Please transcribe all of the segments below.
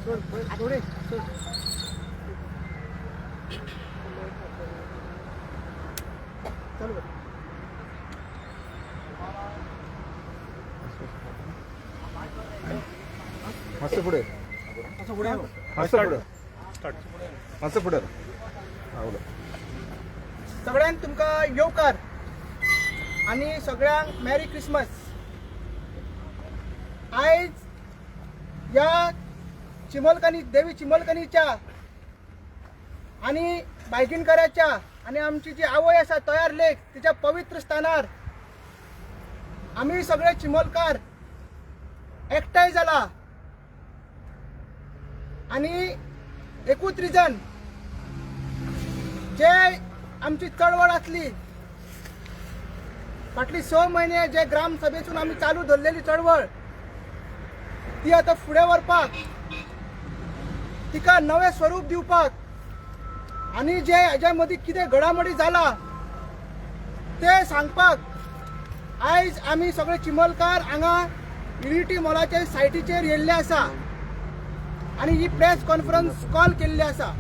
मस्त पुढे सगळ्यांक तुमका येवकार आणि सगळ्यांक मॅरी क्रिसमस। आयज या चिमलकनी देवी चिमलकनीच्या आणि बायगिणकराच्या आणि आमची जी आवय आसा तयार लेक तिच्या पवित्र स्थानार आम्ही सगळे चिमलकार एकठांय जाला आणि एकूच रिजन जे आमची चळवळ असली फाटली 6 महिने जे ग्रामसभेतून आम्ही चालू धरलेली चळवळ ती आता फुडें व्हरपाक तिका नवे स्वरूप दिवपाक आणि जे हेच्या मदीं कितें घडामोडी जाला ते सांगपाक आयज आमी सगळे चिमलकार हांगा युनिटी मॉलाच्या सायटीचेर येयल्ले आसा आणि ही प्रेस कॉन्फरन्स कॉल केल्ली आसा।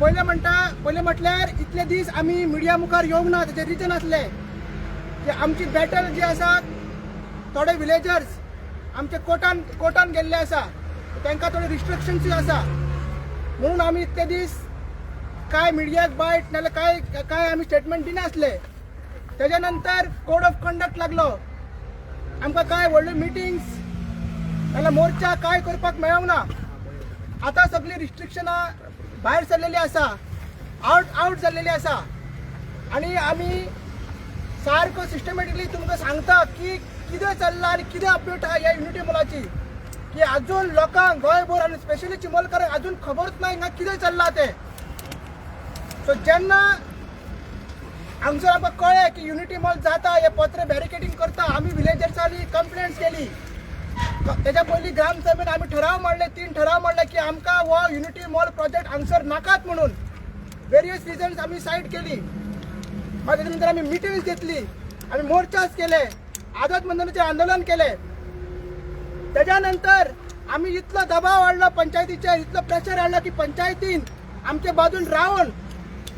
पहिले म्हटल्यार इतले दीस आमी मिडिया मुखार येवंक ना तेचे रिजन आसले की आमची बॅटल जी आसा थोडे विलेजर्स आमचे कोर्टान गेल्ले आसा तांकां थोडे रिस्ट्रिक्शन्स आसा म्हणून आमी इतले दीस काय मिडियाक बायट नाल्यार काय आमी स्टेटमेंट दिनासले। तेच्या नंतर कोड ऑफ कंडक्ट लागलो आमकां काय व्हडल्यो मिटिंग्स नाल्यार मोर्चा काय करपाक मेळोंक ना। आतां सगळी रिस्ट्रिक्शनां भायर सरलेली आसा आउट जाल्लेली आसा आणि आमी सारको सिस्टमॅटिकली तुमकां सांगता की कितें चल्लां आनी कितें अपडेट आहा ह्या युनिटी मॉलाची की अजून लोकांक गोंयभर आनी स्पेशली चिमलकारांक अजून खबरच ना हिंगा कितें चल्लां तें। सो जेन्ना हांगसर आमकां कळ्ळें की युनिटी मॉल जाता हे पत्र बॅरिकेडिंग करता आमी विलेजर्सांनी कंप्लेंट्स केली। त्याच्या पयलीं ग्रामसभेन आमी ठराव मांडले 3 ठराव मांडले की आमकां हो युनिटी मॉल प्रोजेक्ट हांगसर नाकात म्हणून वेरियस रिजन्स आमी सायड केली। मागीर नंतर आमी मिटिंग्स घेतली आमी मोर्चास केले आझाद मैदानाचेर आंदोलन केले। त्याच्या नंतर आमी इतलो दबाव हाडलो पंचायतीचेर इतलो प्रेशर हाडलो की पंचायतीन आमचे बाजून रावन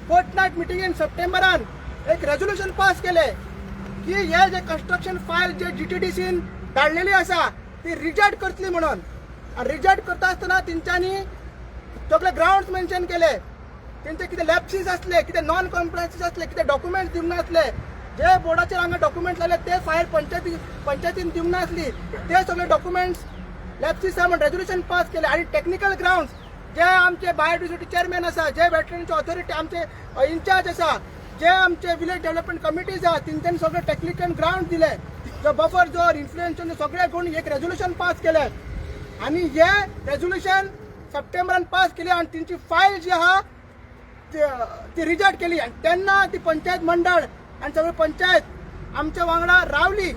फोर्टनायट मिटिंगेन सप्टेंबरान एक रेझोल्युशन पास केले की हे जे कंस्ट्रक्शन फायल जे GTDCन धाडलेली आसा ती रिजेक्ट करतली म्हणून। रिजेक्ट करता आसतना तेंच्यांनी सगळे ग्राउंड्स मेन्शन केले तेंचे कितें लॅप्सीस आसले कितें नॉन कॉम्प्लायन्सीस आसले कितें डॉक्युमेंट्स दिवंक नासले जे बोर्डाचेर हांगा डॉक्युमेंट्स लागले ते फायल पंचायतीन दिवंक नासली ते सगळे डॉक्युमेंट्स लॅप्सीस आहा म्हणून रेझोल्युशन पास केले। आणि टेक्निकल ग्राउंड्स जे आमचे बायोडिव्हर्सिटी चेअरमॅन आसा जे वेटरनरी ऑथॉरिटी आमचे इन्चार्ज आसा जे आमचे विलेज डेव्हलपमेंट कमिटीज आहा तेंच्यांनी सगळे टेक्निकल ग्राउंड दिले जो बफर झोन इन्फ्लुएन्स सगळे करून एक रेझोल्युशन पास केले आणि हे रेझोल्युशन सप्टेंबरान पास केले आणि तेंची फायल जी आहा ती रिजेक्ट केली। आणि तेन्ना ती पंचायत मंडळ आणि सगळी पंचायत आमच्या वांगडा रावली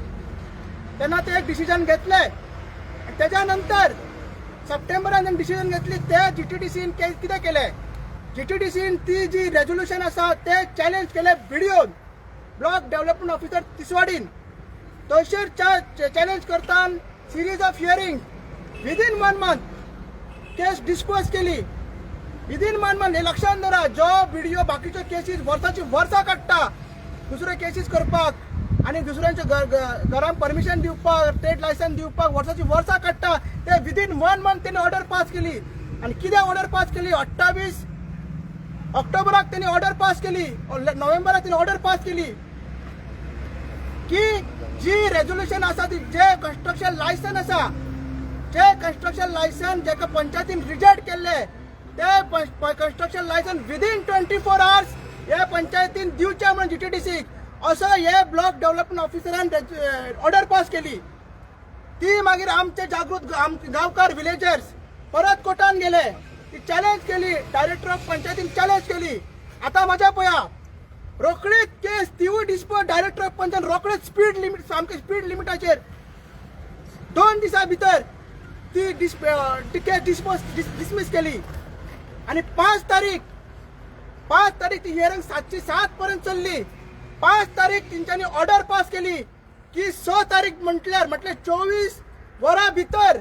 तेन्ना ते एक डिसिजन घेतले। त्याच्या नंतर सप्टेंबरान डिसिजन घेतली ते GTDCन कितें केले GTDCन ती जी रेझोल्युशन आसा ते चॅलेंज केले व्हिडिओन ब्लॉक डेव्हलपमेंट ऑफिसर तिसवाडीन तशेर चॅलेंज करता series of hearing within 1 month case dispose केली विदिन 1 मंथ। हे लक्षात दवरा जो व्हिडिओ बाकीच्यो केसीस वर्साची वर्सां काडटा दुसरे केसीस करपाक आणि दुसऱ्यांच्या घरांक परमिशन दिवपाक ट्रेड लायसन्स दिवपाक वर्साची वर्सां काडटा ते विदिन 1 मंथ तेणी ऑर्डर पास केली। आणि कितें ऑर्डर पास केली 28 ऑक्टोबराक तेणी ऑर्डर पास केली नोव्हेंबराक तेणी ऑर्डर पास केली की जी रेझोल्युशन आसा ती जे कंस्ट्रक्शन लायसन आसा जे कंस्ट्रक्शन लायसन जेका पंचायतीन रिजेक्ट केल्ले ते कंस्ट्रक्शन लायसन विदिन 24 आवर्स हे पंचायतीन दिवचे म्हणून GTDCक असो हे ब्लॉक डेव्हलपमेंट ऑफिसरान ऑर्डर पास केली। ती मागीर आमचे जागृत गांवकार विलेजर्स परत कोर्टान गेले ती चॅलेंज केली डायरेक्टर ऑफ पंचायतीन चॅलेंज केली। आता माझ्या पया रोखडीच केस तिवूय डिस्पोज डायरेक्टर ऑफ पंचायत रोखडीच स्पीड लिमिट सामके स्पीड लिमिटाचेर 2 दिसां भितर ती केस डिसमिस केली। आणि 5 तारीख ती हियरिंग 7 ची 7 पर्यंत चलली। 5 तारीख तेंच्यांनी ऑर्डर पास केली की 6 तारीख म्हटले 24 वरां भितर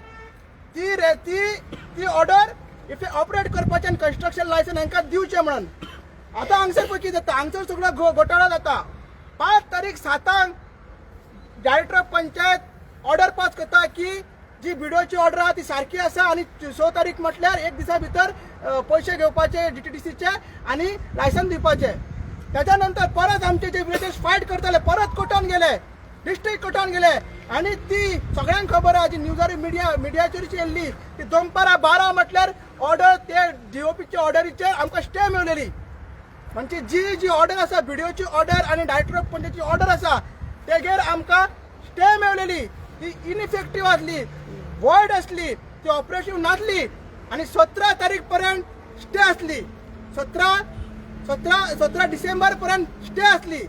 ती ऑर्डर इफ ऑपरेट करपाचे आनी कन्स्ट्रक्शन लायसन हांकां दिवचें म्हणून. आतां हांगसर पळय कितें जाता, हांगसर सगळो घोटाळा जाता. 5 तारीख 7 director of panchayat order pass करता की जी बिडिओची ऑर्डर आहा ती सारकी आसा आनी 6 तारीख म्हटल्यार एक दिसा भितर पयशे घेवपाचे DTDCचे आनी लायसन दिवपाचे. त्याच्या नंतर परत आमचे जे विलेजर्स फायट करताले परत कोर्टान गेले, डिस्ट्रिक्ट कोर्टान गेले आनी ती सगळ्यांक खबर आहा जी न्यूजार मिडियाचेर येयल्ली ती दनपारां 12 म्हटल्यार ऑर्डर ते DOPचे ऑर्डरीचेर आमकां स्टे मेळलेली. म्हणजे जी ऑर्डर आसा बिडिओची ऑर्डर आनी डायरेक्टर ऑफ पंचायतीची ऑर्डर आसा तेजेर आमकां स्टे मेळलेली. ती इनइफेक्टीव आसली, वॉइड आसली, ती ऑपरेटिव्ह नासली आनी 17 तारीख पर्यंत स्टे आसली. 17 डिसेंबर पर्यंत स्टे आसली.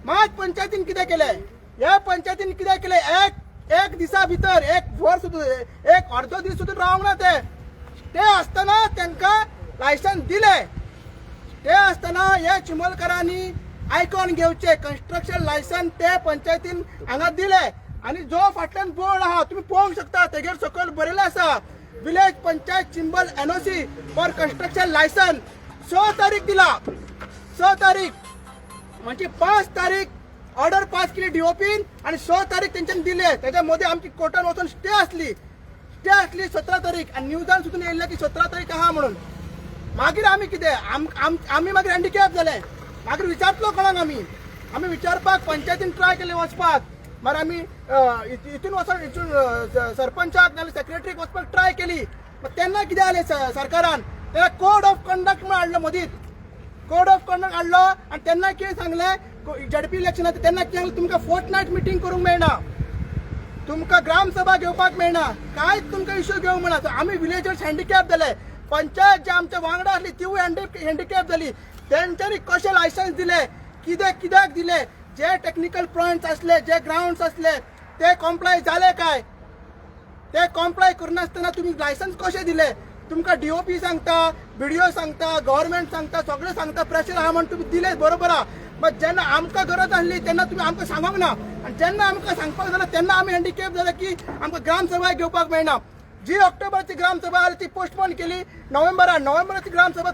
मात पंचायतीन कितें केलें, ह्या पंचायतीन कितें केलें, एक दिसा भितर एक अर्धो दीस सुद्दां रावंक ना. ते स्टे आसतना तांकां लायसन दिलें. स्टे आसतना हे चिमलकारांनी आयकून घेवचे. कन्स्ट्रक्शन लायसन ते पंचायतीन हांगा दिले आनी जो फाटल्यान बोर्ड आहा तुमी पळोवंक शकता तेजेर सकयल बरयलें आसा village panchayat Chimbel NOC for construction licence. 6 तारीख दिला. 6 तारीख म्हणजे 5 तारीख ऑर्डर पास केली DOPन आणि 6 तारीख तेंच्यान दिले. त्याच्यामध्ये आमची कोर्टान वचून स्टे असली 17 तारीख आणि न्यूजान सुद्दां येयल्लें की 17 तारीख आहा म्हणून. मागीर आमी कितें आमी मागीर हँडिकॅप जाले. मागीर विचारतलो कोणाक आमी विचारपाक पंचायतीन ट्राय केले वचपाक. मागीर आमी हितून वचून सरपंचाक नाल्यार सेक्रेटरीक वचपाक ट्राय केली. तेन्ना कितें जालें सरकारान तेन्ना कोड ऑफ कंडक्ट म्हणून हाडलो मदींच. कोड ऑफ कंडक्ट हाडलो आनी तेन्ना कितें सांगलें ZP इलेक्शनाचें तेन्ना कितें सांगलें तुमकां फोर्टनायट मिटींग करूंक मेळना, तुमकां ग्रामसभा घेवपाक मेळना, कांयच तुमकां इश्यू घेवंक मेळना. आमी विलेजर्स हँडिकॅप जाले. पंचायत जे आमच्या वांगडा आसली तिवूय हँडिकॅप जाली. तेंच्यांनी कशें लायसन्स दिले, कित्याक दिले, जे टेक्निकल पॉयंट्स असले, जे ग्राउंड्स असले ते कॉम्प्लाय झाले काय, ते कॉम्प्लाय करनासतना तुम्ही लायसन्स कशे दिले. तुमकां DOP सांगता, BDO सांगता, गव्हर्नमेंट सांगता, सगळे सांगता प्रेशर आहा म्हणून तुम्ही दिले बरोबर आहा. बट जेन्ना आमकां गरज आसली तेन्ना तुम्ही आमकां सांगूंक ना आनी जेन्ना आमकां सांगपाक जाल्यार तेन्ना आमी हँडिकॅप जाले की आमकां ग्रामसभा घेवपाक मेळना. जी ऑक्टोबरची ग्रामसभा आली ती पोस्टपोन केली. नोव्हेंबराची ग्रामसभा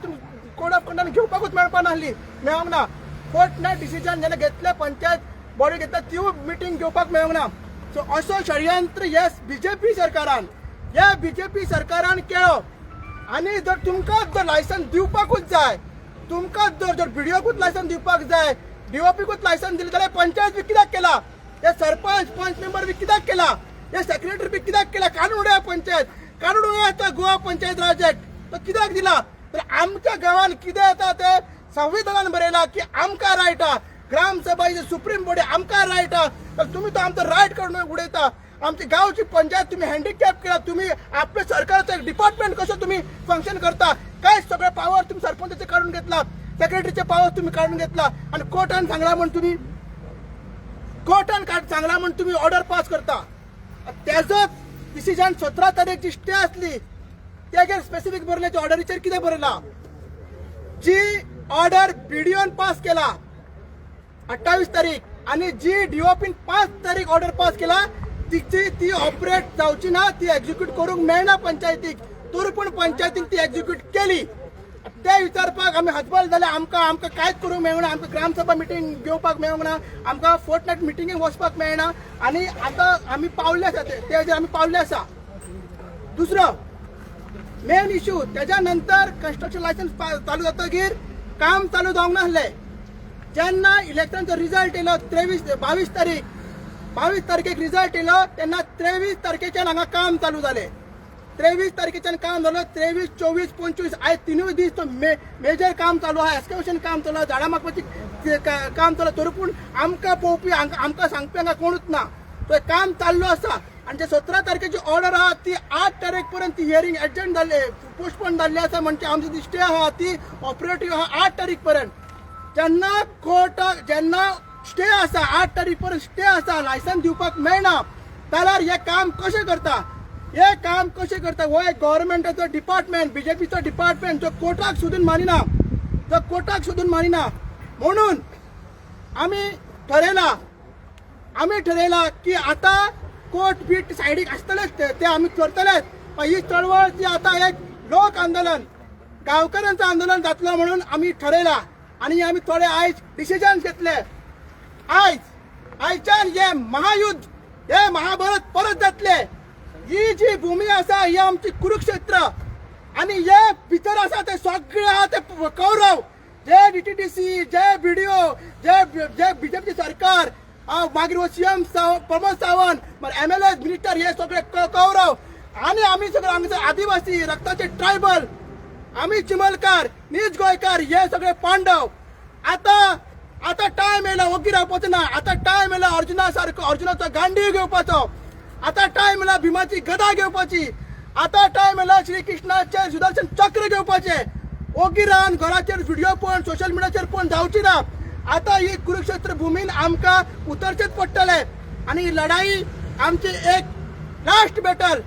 कोड ऑफ कंडक्ट घेवपाकूच मेळपा नासली, मेळोंक ना. फोर्टनायट डिसिजन जेन्ना घेतले पंचायत बॉडी घेतला ती मिटींग घेवपाक मेळोंक ना. सो असो षडयंत्र BJP सरकारान BJP सरकारान केलो. आनी जर तुमकां जर लायसन दिवपाकूच जाय, तुमकां जर BDOकूच लायसन दिवपाक जाय, DOPकूच लायसन दिलें जाल्यार पंचायत बी कित्याक केला, हे सरपंच पंच मेंबर बी कित्याक केला, हे सेक्रेटरी बी कित्याक केला. काडून उडया पंचायत, काडून उडया गोवा पंचायत राज ऍक्ट. तो कित्याक दिला तर आमच्या गांवांत कितें येता ते संविधानान बरयला की आमकां रायट आहा, ग्रामसभा इज सुप्रीम बॉडी, आमकां रायट आहा. तर तुम्ही तो आमचो रायट काडून उडयता. आमची गांवची पंचायत तुम्ही हँडिकॅप केला. तुम्ही आपल्या सरकारचं एक डिपार्टमेंट कसं तुम्ही फंक्शन करता, काय सगळे पावर तुम्ही सरपंचाचे काढून घेतला, सेक्रेटरीचे पावर तुम्ही काढून घेतला आणि कोर्टान सांगला म्हणून तुम्ही ऑर्डर पास करता. त्याचो डिसिजन 17 तारीखची स्टे असली त्याचेर स्पेसिफिक बरयल्याचे ऑर्डरीचेर कितें बरयला, जी ऑर्डर BDOन पास केला 28 तारीख आणि जी DOPन 5 तारीख ऑर्डर पास केला ती ऑपरेट जावची ना, ती एक्झिक्यूट करूंक मेळना पंचायतीक. तरी पूण पंचायतीन ती एक्झिक्यूट केली. ते विचारपाक आमी हतबल जाले. आमकां कांयच करूंक मेळना, आमकां ग्रामसभा मिटींग घेवपाक मेळूंक ना, आमकां फोर्टनायट मिटिंगेक वचपाक मेळना. आनी आतां आमी पावल्ले आसा तेजेर आमी पावल्ले आसा. दुसरो मेन इश्यू तेच्या नंतर कन्स्ट्रक्शन लायसन्स चालू जातकीर काम चालू जावंक नासलें. जेन्ना इलेक्शनचो रिजल्ट येयलो 22 तारखेक रिजल्ट येयलो तेन्ना 23 तारखेच्यान हांगा काम चालू जालें. 23 तारखेच्यान काम जालो. 23, 24, 25 आयज 3 दीस तो मेजर काम चालू आहा. एक्सकॅव्हेशन काम चालू आहा, झाडां मागपाची काम चालू. तरी पूण आमकां पळोवपी आमकां सांगपी हांगा कोणूच ना. तो काम चाललो आसा. आणि जे 17 तारखेची ऑर्डर आहा ती 8 तारीख पर्यंत ती हियरिंग एडजंट जाल्ले, पोस्टपोन जाल्ली आसा. म्हणजे आमची जी स्टे आहा ती ऑपरेटिव्ह आहा 8 तारीख पर्यंत. जेन्ना स्टे आसा 8 तारीख पर्यंत स्टे आसा, लायसन दिवपाक मेळना जाल्यार हे काम कशें करता. हो एक गव्हर्नमेंटाचो डिपार्टमेंट, BJPचो डिपार्टमेंट जो कोर्टाक सोदून मानिना. म्हणून आमी ठरयला की आता कोर्ट बीट सायडीक आसतलेच ते आमी करतलेच. ही चळवळ ती आता एक लोक आंदोलन गावकऱ्यांचं आंदोलन जातलं म्हणून आम्ही ठरयला आणि आम्ही थोडे आयज डिसिजन घेतले. आयच्यान हे महायुद्ध हे महाभारत परत जातले. ही जी भूमी आसा ही आमची कुरुक्षेत्र आणि हे भितर आसा ते सगळे आहा ते कौरव जे डीटीडीसी जे बीडीओ जे बीजेपी सरकार मागीर CM Pramod Sawant MLA minister हे सगळे कौरव आणि आम्ही सगळे आमचे आदिवासी रक्ताचे ट्रायबल आम्ही चिमलकार नीज गोयकार हे सगळे पांडव. आता टाइम येयला ओगी रावपाचो ना. आता टाइम येयला अर्जुनाचो गांडीव घेवपाचो. आता टाइम येयला भीमाची गदा घेवपाची. आता टाइम येयला श्री कृष्णाचे सुदर्शन चक्र घेवपाचे. ओगी रावन घराचेर व्हिडिओ पळोवन सोशल मिडियाचेर पळोवन जावची ना. आता ही कुरुक्षेत्र भूमीन आमकां उतरचेच पडटले आणि ही लढाई आमची एक लास्ट बॅटल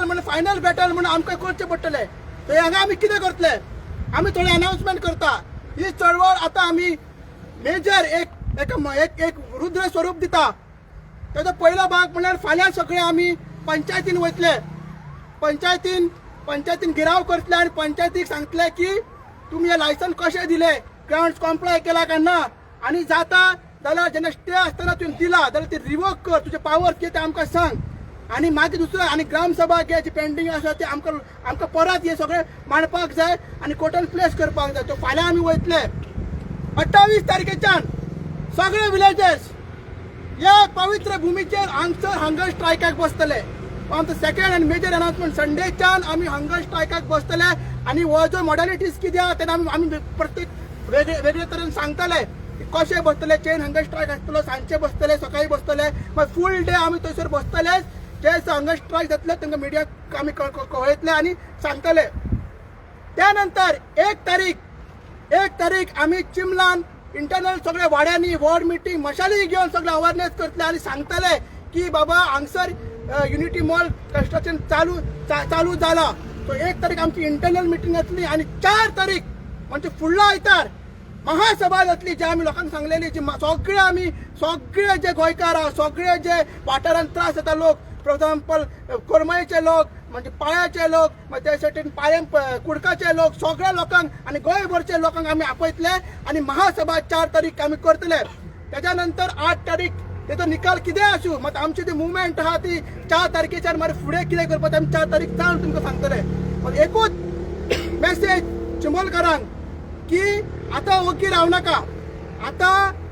म्हणजे फायनल बॅटल म्हणून आमकां करचें पडटलें. तर हांगा आमी कितें करतले आमी थोडे अनाउन्समेंट करता. ही चळवळ आता आमी मेजर एक रुद्र स्वरूप दिता. तेजो पयलो भाग म्हणल्यार फाल्यां सगळे आमी पंचायतीन वयतले. पंचायतीन गिराव करतले आनी पंचायतीक सांगतले की तुमी हे लायसन कशें दिले ग्राउंड्स कॉम्प्लाय केला काय ना आणि जाता जाल्यार जेन्ना स्टे आसतना तुवें दिला जाल्यार ती रिवोक कर. तुजे पावर्स कितें तें आमकां सांग आणि मागीर दुसरो आणि ग्रामसभा घे जी पेंडिंग आसा ते आमकां परत हे सगळे मांडपाक जाय आणि कोर्टान प्लेस करपाक जाय. तो फाल्यां आमी वयतले 28 तारखेच्यान सगळे विलेजर्स ह्या पवित्र भूमीचेर हांगसर हंगर स्ट्रायकाक बसतले. आमचो सेकंड आनी मेजर अनाउन्समेंट संडेच्यान आमी हंगर स्ट्रायकाक बसतले आणि हो जो मॉडलिटीज कितें आहा तेन्ना आमी प्रत्येक वेगळे तरेन सांगतले कशें बसतले. चेन हंगर स्ट्रायक आसतलो सांजचे बसतले सकाळी बसतले मागीर फूल डे आमी थंयसर बसतले. जे हंगर स्ट्रायक जातले तांकां मिडियाक आमी कळयतले आनी सांगतले. त्यानंतर 1 तारीख आमी चिमलान इंटरनल सगळे वाड्यांनी वॉर्ड मिटींग मशाली घेवन सगळे अवेअरनेस करतले आनी सांगतले की बाबा हांगसर युनिटी मॉल कन्स्ट्रक्शन चालू जाला. सो 1 तारीख आमची इंटरनल मिटींग जातली आणि 4 तारीख म्हणजे फुडलो आयतार महासभा जातली जी आमी लोकांक सांगलेली जी सगळे जे गोंयकार आहा सगळे जे वाठारांत त्रास जाता लोक फॉर एग्जाम्पल कोरमयेचे लोक म्हणजे पाळ्याचे लोक त्या सायडीन पाळ्यां कुडकाचे लोक सगळ्या लोकांक आणि गोंयभरच्या लोकांक आमी आपयतले आणि महासभा 4 तारीख आमी करतले. त्याच्या नंतर 8 तारीख तेजो निकाल कितें आसूं मात आमची ती मुवमेंट आहा ती 4 तारखेच्यान मागीर फुडें कितें करपाचें आमी 4 तारीख जावन तुमकां सांगतले. एकूच मेसेज चिमोलकारांक की आता ओगी राव नाका. आता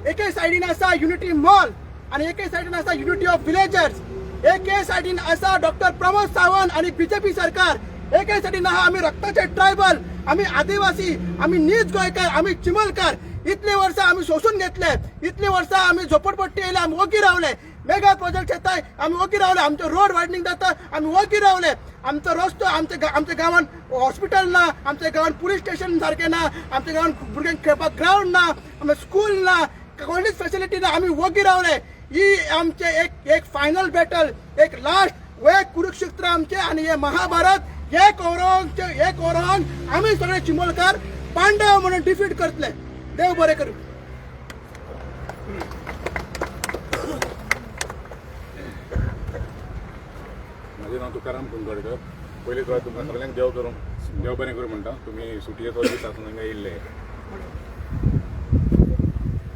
एके सायडीन आसा युनिटी मॉल आणि एके सायडीन आसा युनिटी ऑफ विलेजर्स. एके सायडीन आसा डॉक्टर प्रमोद सावंत आणि बीजेपी सरकार. एके सायडीन आहा आमी रक्ताचे ट्रायबल आमी आदिवासी आमी नीज गोंयकार आमी चिमलकार. इतली वर्सां आमी सोसून घेतले. इतली वर्सां आमी झोपडपट्टी येयले आमी ओगी रावले. मेगा प्रोजेक्ट येताय आमी ओगी रावले. आमचे रोड वायडनिंग जाता आमी ओगी रावले. आमचो रस्तो आमच्या गांवांत हॉस्पिटल ना. आमच्या गांवांत पुलीस स्टेशन सारकें ना. आमच्या गांवांत भुरग्यांक खेळपाक ग्राउंड ना. आमचे स्कूल ना. कोणीच फॅसिलिटी ना. आमी ओगी रावले. ही आमचे एक फायनल बॅटल एक लास्ट वे कुरुक्षेत्र आमचे आणि हे महाभारत हे कौरवांक आमी सगळे चिमोलकार पांडव म्हणून डिफीट करतले. देव बरें करूं. माझे नाव तुकाराम कुंदोडकर. पयलीं तुका तुमकां सगळ्यांक देव बरें करूं म्हणटा. तुमी सुटयेचो दीस आसून हांगा येयल्ले.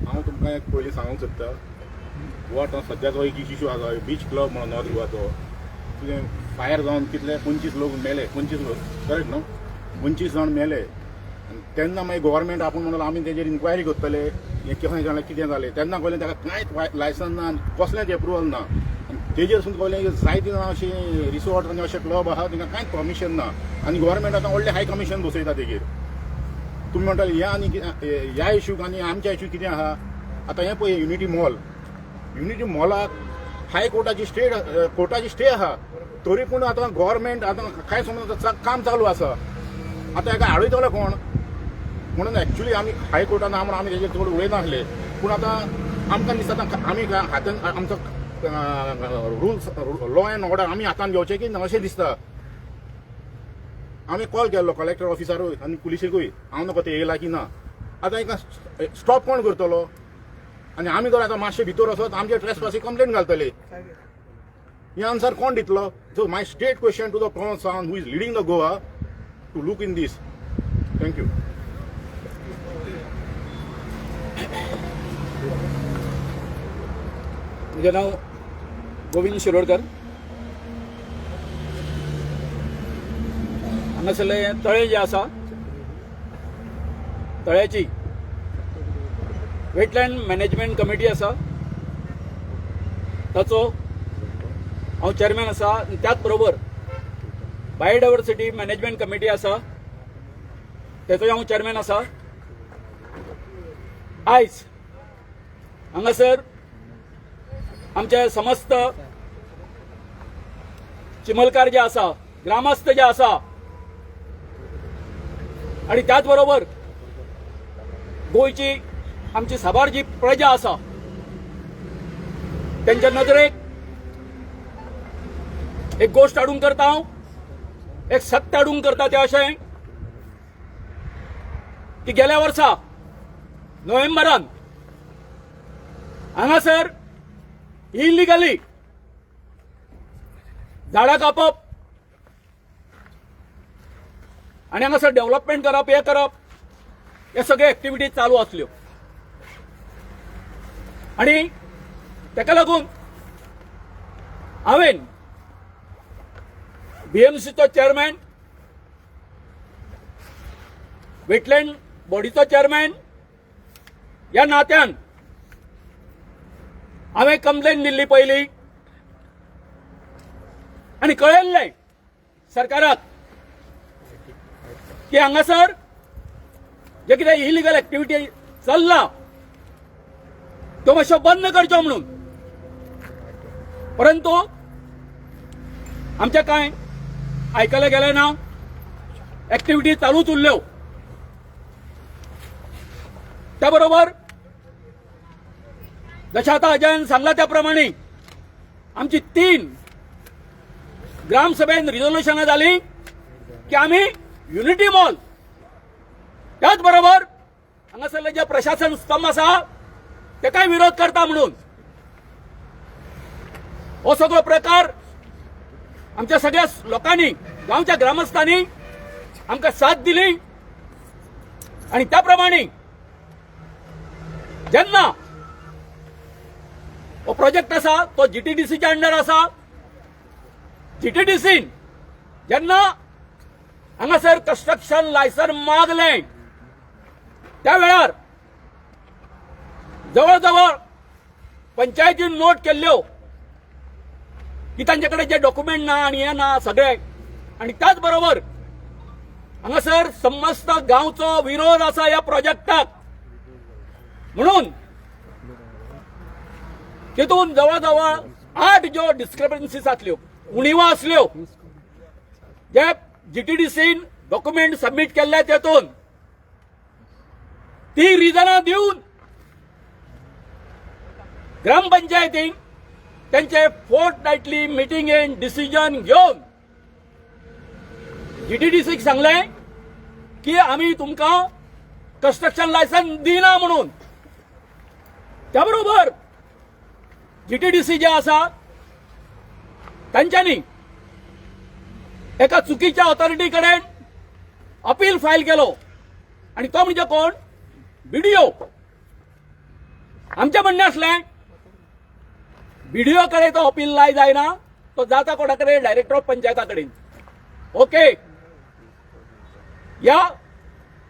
हांव तुमकां एक पयलीं सांगूंक सोदता हो आतां सद्याचो एक इश्यू आसा बीच क्लब म्हणून नॉर्थ गोवाचो. तुजें फायर जावन कितले 25 लोक मेले. 25 लोक करेक्ट न्हू 25 जाण मेले. आनी तेन्ना मागीर गोवोरमेंट आपूण म्हणून आमी तेजेर इन्क्वायरी करतले हें कशें जालें कितें जालें. तेन्ना कळलें ताका कांयच लायसन ना कसलेंच एप्रुवल ना. आनी तेजेर सुद्दां कळलें जायतीं जाणां अशीं रिसोर्ट आनी अशे क्लब आहा तांकां कांयच परमिशन ना. आनी गोवोरमेंट आतां व्हडलें हाय कमिशन बसयता तेजेर. तुमी म्हणटाले ह्या आनी ह्या इश्यूक आनी आमच्या इश्यू कितें आहा. आतां हें पळय युनिटी मॉलाक हाय कोर्टाची स्टे आहा. तरी पूण आतां गोवोरमेंट आतां कांय समज काम चालू आसा. आतां हेका आडयतलो कोण म्हणून एक्चुली आमी हायकोर्टान म्हणून आमी तेजेर चड उलयनासले. पूण आतां आमकां दिसता आमी हातान आमचो रुल्स लॉ एंड ऑर्डर आमी हातान घेवचे की ना अशें दिसता. आमी कॉल केल्लो कलेक्टर ऑफिसारूय आनी पुलिसेकूय हांव नको ते येयला की ना. आतां हेका स्टॉप कोण करतलो. आनी आमी जर आतां मातशें भितर वचत आमचे ट्रेसपासी कंप्लेन घालतले. ही आन्सर कोण दितलो? So my straight question to the Pramod Sawant who is leading the Goa to look in this. Thank you. म्हजें नांव गोविंद शिरोडकर. हांगासरले तळे जे आसा तळ्याची वेटलँड मॅनेजमेंट कमिटी आसा ताचो हांव चेअरमॅन आसा. त्याच बरोबर बायोडायवर्सिटी मॅनेजमेंट कमिटी आसा तेचोय हांव चेअरमॅन आसा. आयज हांगासर आमचे समस्त चिमलकार जे आसा, ग्रामस्थ जे आसा आणि त्याच बरोबर गोयची आमची साबार जी प्रजा आसा त्यांच्या नजरेक एक गोष्ट हाडूंक करता हांव, एक सत्य हाडूंक करता ते अशें की गेल्या वर्सा नोव्हेंबरान हांगासर इलिगली झाडां कापप आणि हांगासर डेव्हलपमेंट करप हे करप हे सगळे ऍक्टिव्हिटी चालू आसल्यो. आणि ताका लागून हांवेन बीएमसीचो चेअरमॅन, वेटलँड बॉडीचो चेअरमॅन ह्या नात्यान हांवें कंप्लेन दिल्ली पयलीं आनी कळयल्लें सरकाराक की हांगासर जे कितें इलिगल ऍक्टिव्हिटी चल्ला त्यो मातश्यो बंद करच्यो म्हणून. परंतु आमच्या कांय आयकले गेले ना, ऍक्टिव्हिटी चालूच उरल्यो. त्या बरोबर जशें आतां अजयान सांगला त्या प्रमाणे आमची 3 ग्रामसभेन रिझोल्युशनां जाली की आमी युनिटी मॉल, त्याच बरोबर हांगासरले जे प्रशासन स्तंभ आसा तेकाय विरोध करता म्हणून. हो सगळो प्रकार आमच्या सगळ्या लोकांनी, गांवच्या ग्रामस्थांनी आमकां साथ दिली आणि त्या प्रमाणे जेन्ना हो प्रोजेक्ट आसा तो जीटीडीसीच्या अंडर आसा, जीटीडीसीन जेन्ना हांगासर कन्स्ट्रक्शन लायसन मागलें त्या वेळार जवळ जवळ पंचायतीन नोट केल्ल्यो की तांचे कडेन जे डॉक्युमेंट ना आणि हे ना सगळे. आणि त्याच बरोबर हांगासर समस्त गांवचो विरोध आसा ह्या प्रोजेक्टाक. म्हणून तितून जवळ जवळ 8 ज्यो डिस्क्रिपन्सीज आसल्यो, उणिवा आसल्यो, जे जीटीडीसीन डॉक्युमेंट सबमिट केल्ले तेतून ती रिजनां दिवन ग्रामपंचायतीन त्यांचे फोर्टनायटली मिटिंगेन डिसिजन घेवन जीटीडीसीक सांगलें की आमी तुमकां कन्स्ट्रक्शन लायसन दिना म्हणून. त्या बरोबर जीटीडीसी जे आसा तांच्यांनी एका चुकीच्या ऑथॉरिटी कडेन अपील फायल केलो आणि तो म्हणजे कोण? बीडीओ. आमचें म्हणणें आसलें बीडीओ कडेन तो अपील लाय जायना, तो जाता कोणा कडेन? डायरेक्टर ऑफ पंचायता कडेन. ओके, या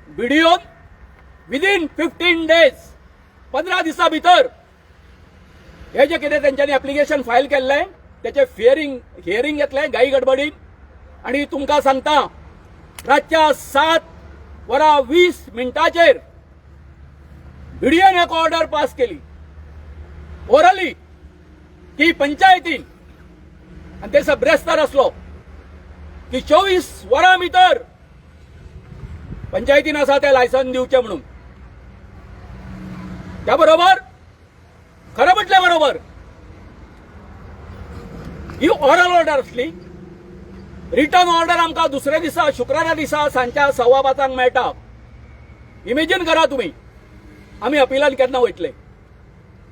बीडीओन विदिन 15 डेज 15 दिसां भितर हे जे कितें तेंच्यांनी एप्लिकेशन फायल केल्लें तेचे हियरिंग घेतलें घाई गडबडीन. आणि तुमकां सांगता रातच्या 7:20 बीडीओन एक ऑर्डर पास केली ओरली की पंचायतीन, आणि ते सबरेस्तार असलो की 24 वरां भितर पंचायतीन आसा ते लायसन दिवचे म्हणून. त्या बरोबर खरं म्हटल्या बरोबर ही ऑरल ऑर्डर असली. रिटर्न ऑर्डर आमकां दुसऱ्या दिसा शुक्रारा दिसा सांजच्या 5:15 मेळटा. इमेजीन करा तुम्ही, आमी अपिलान केन्ना वयतले?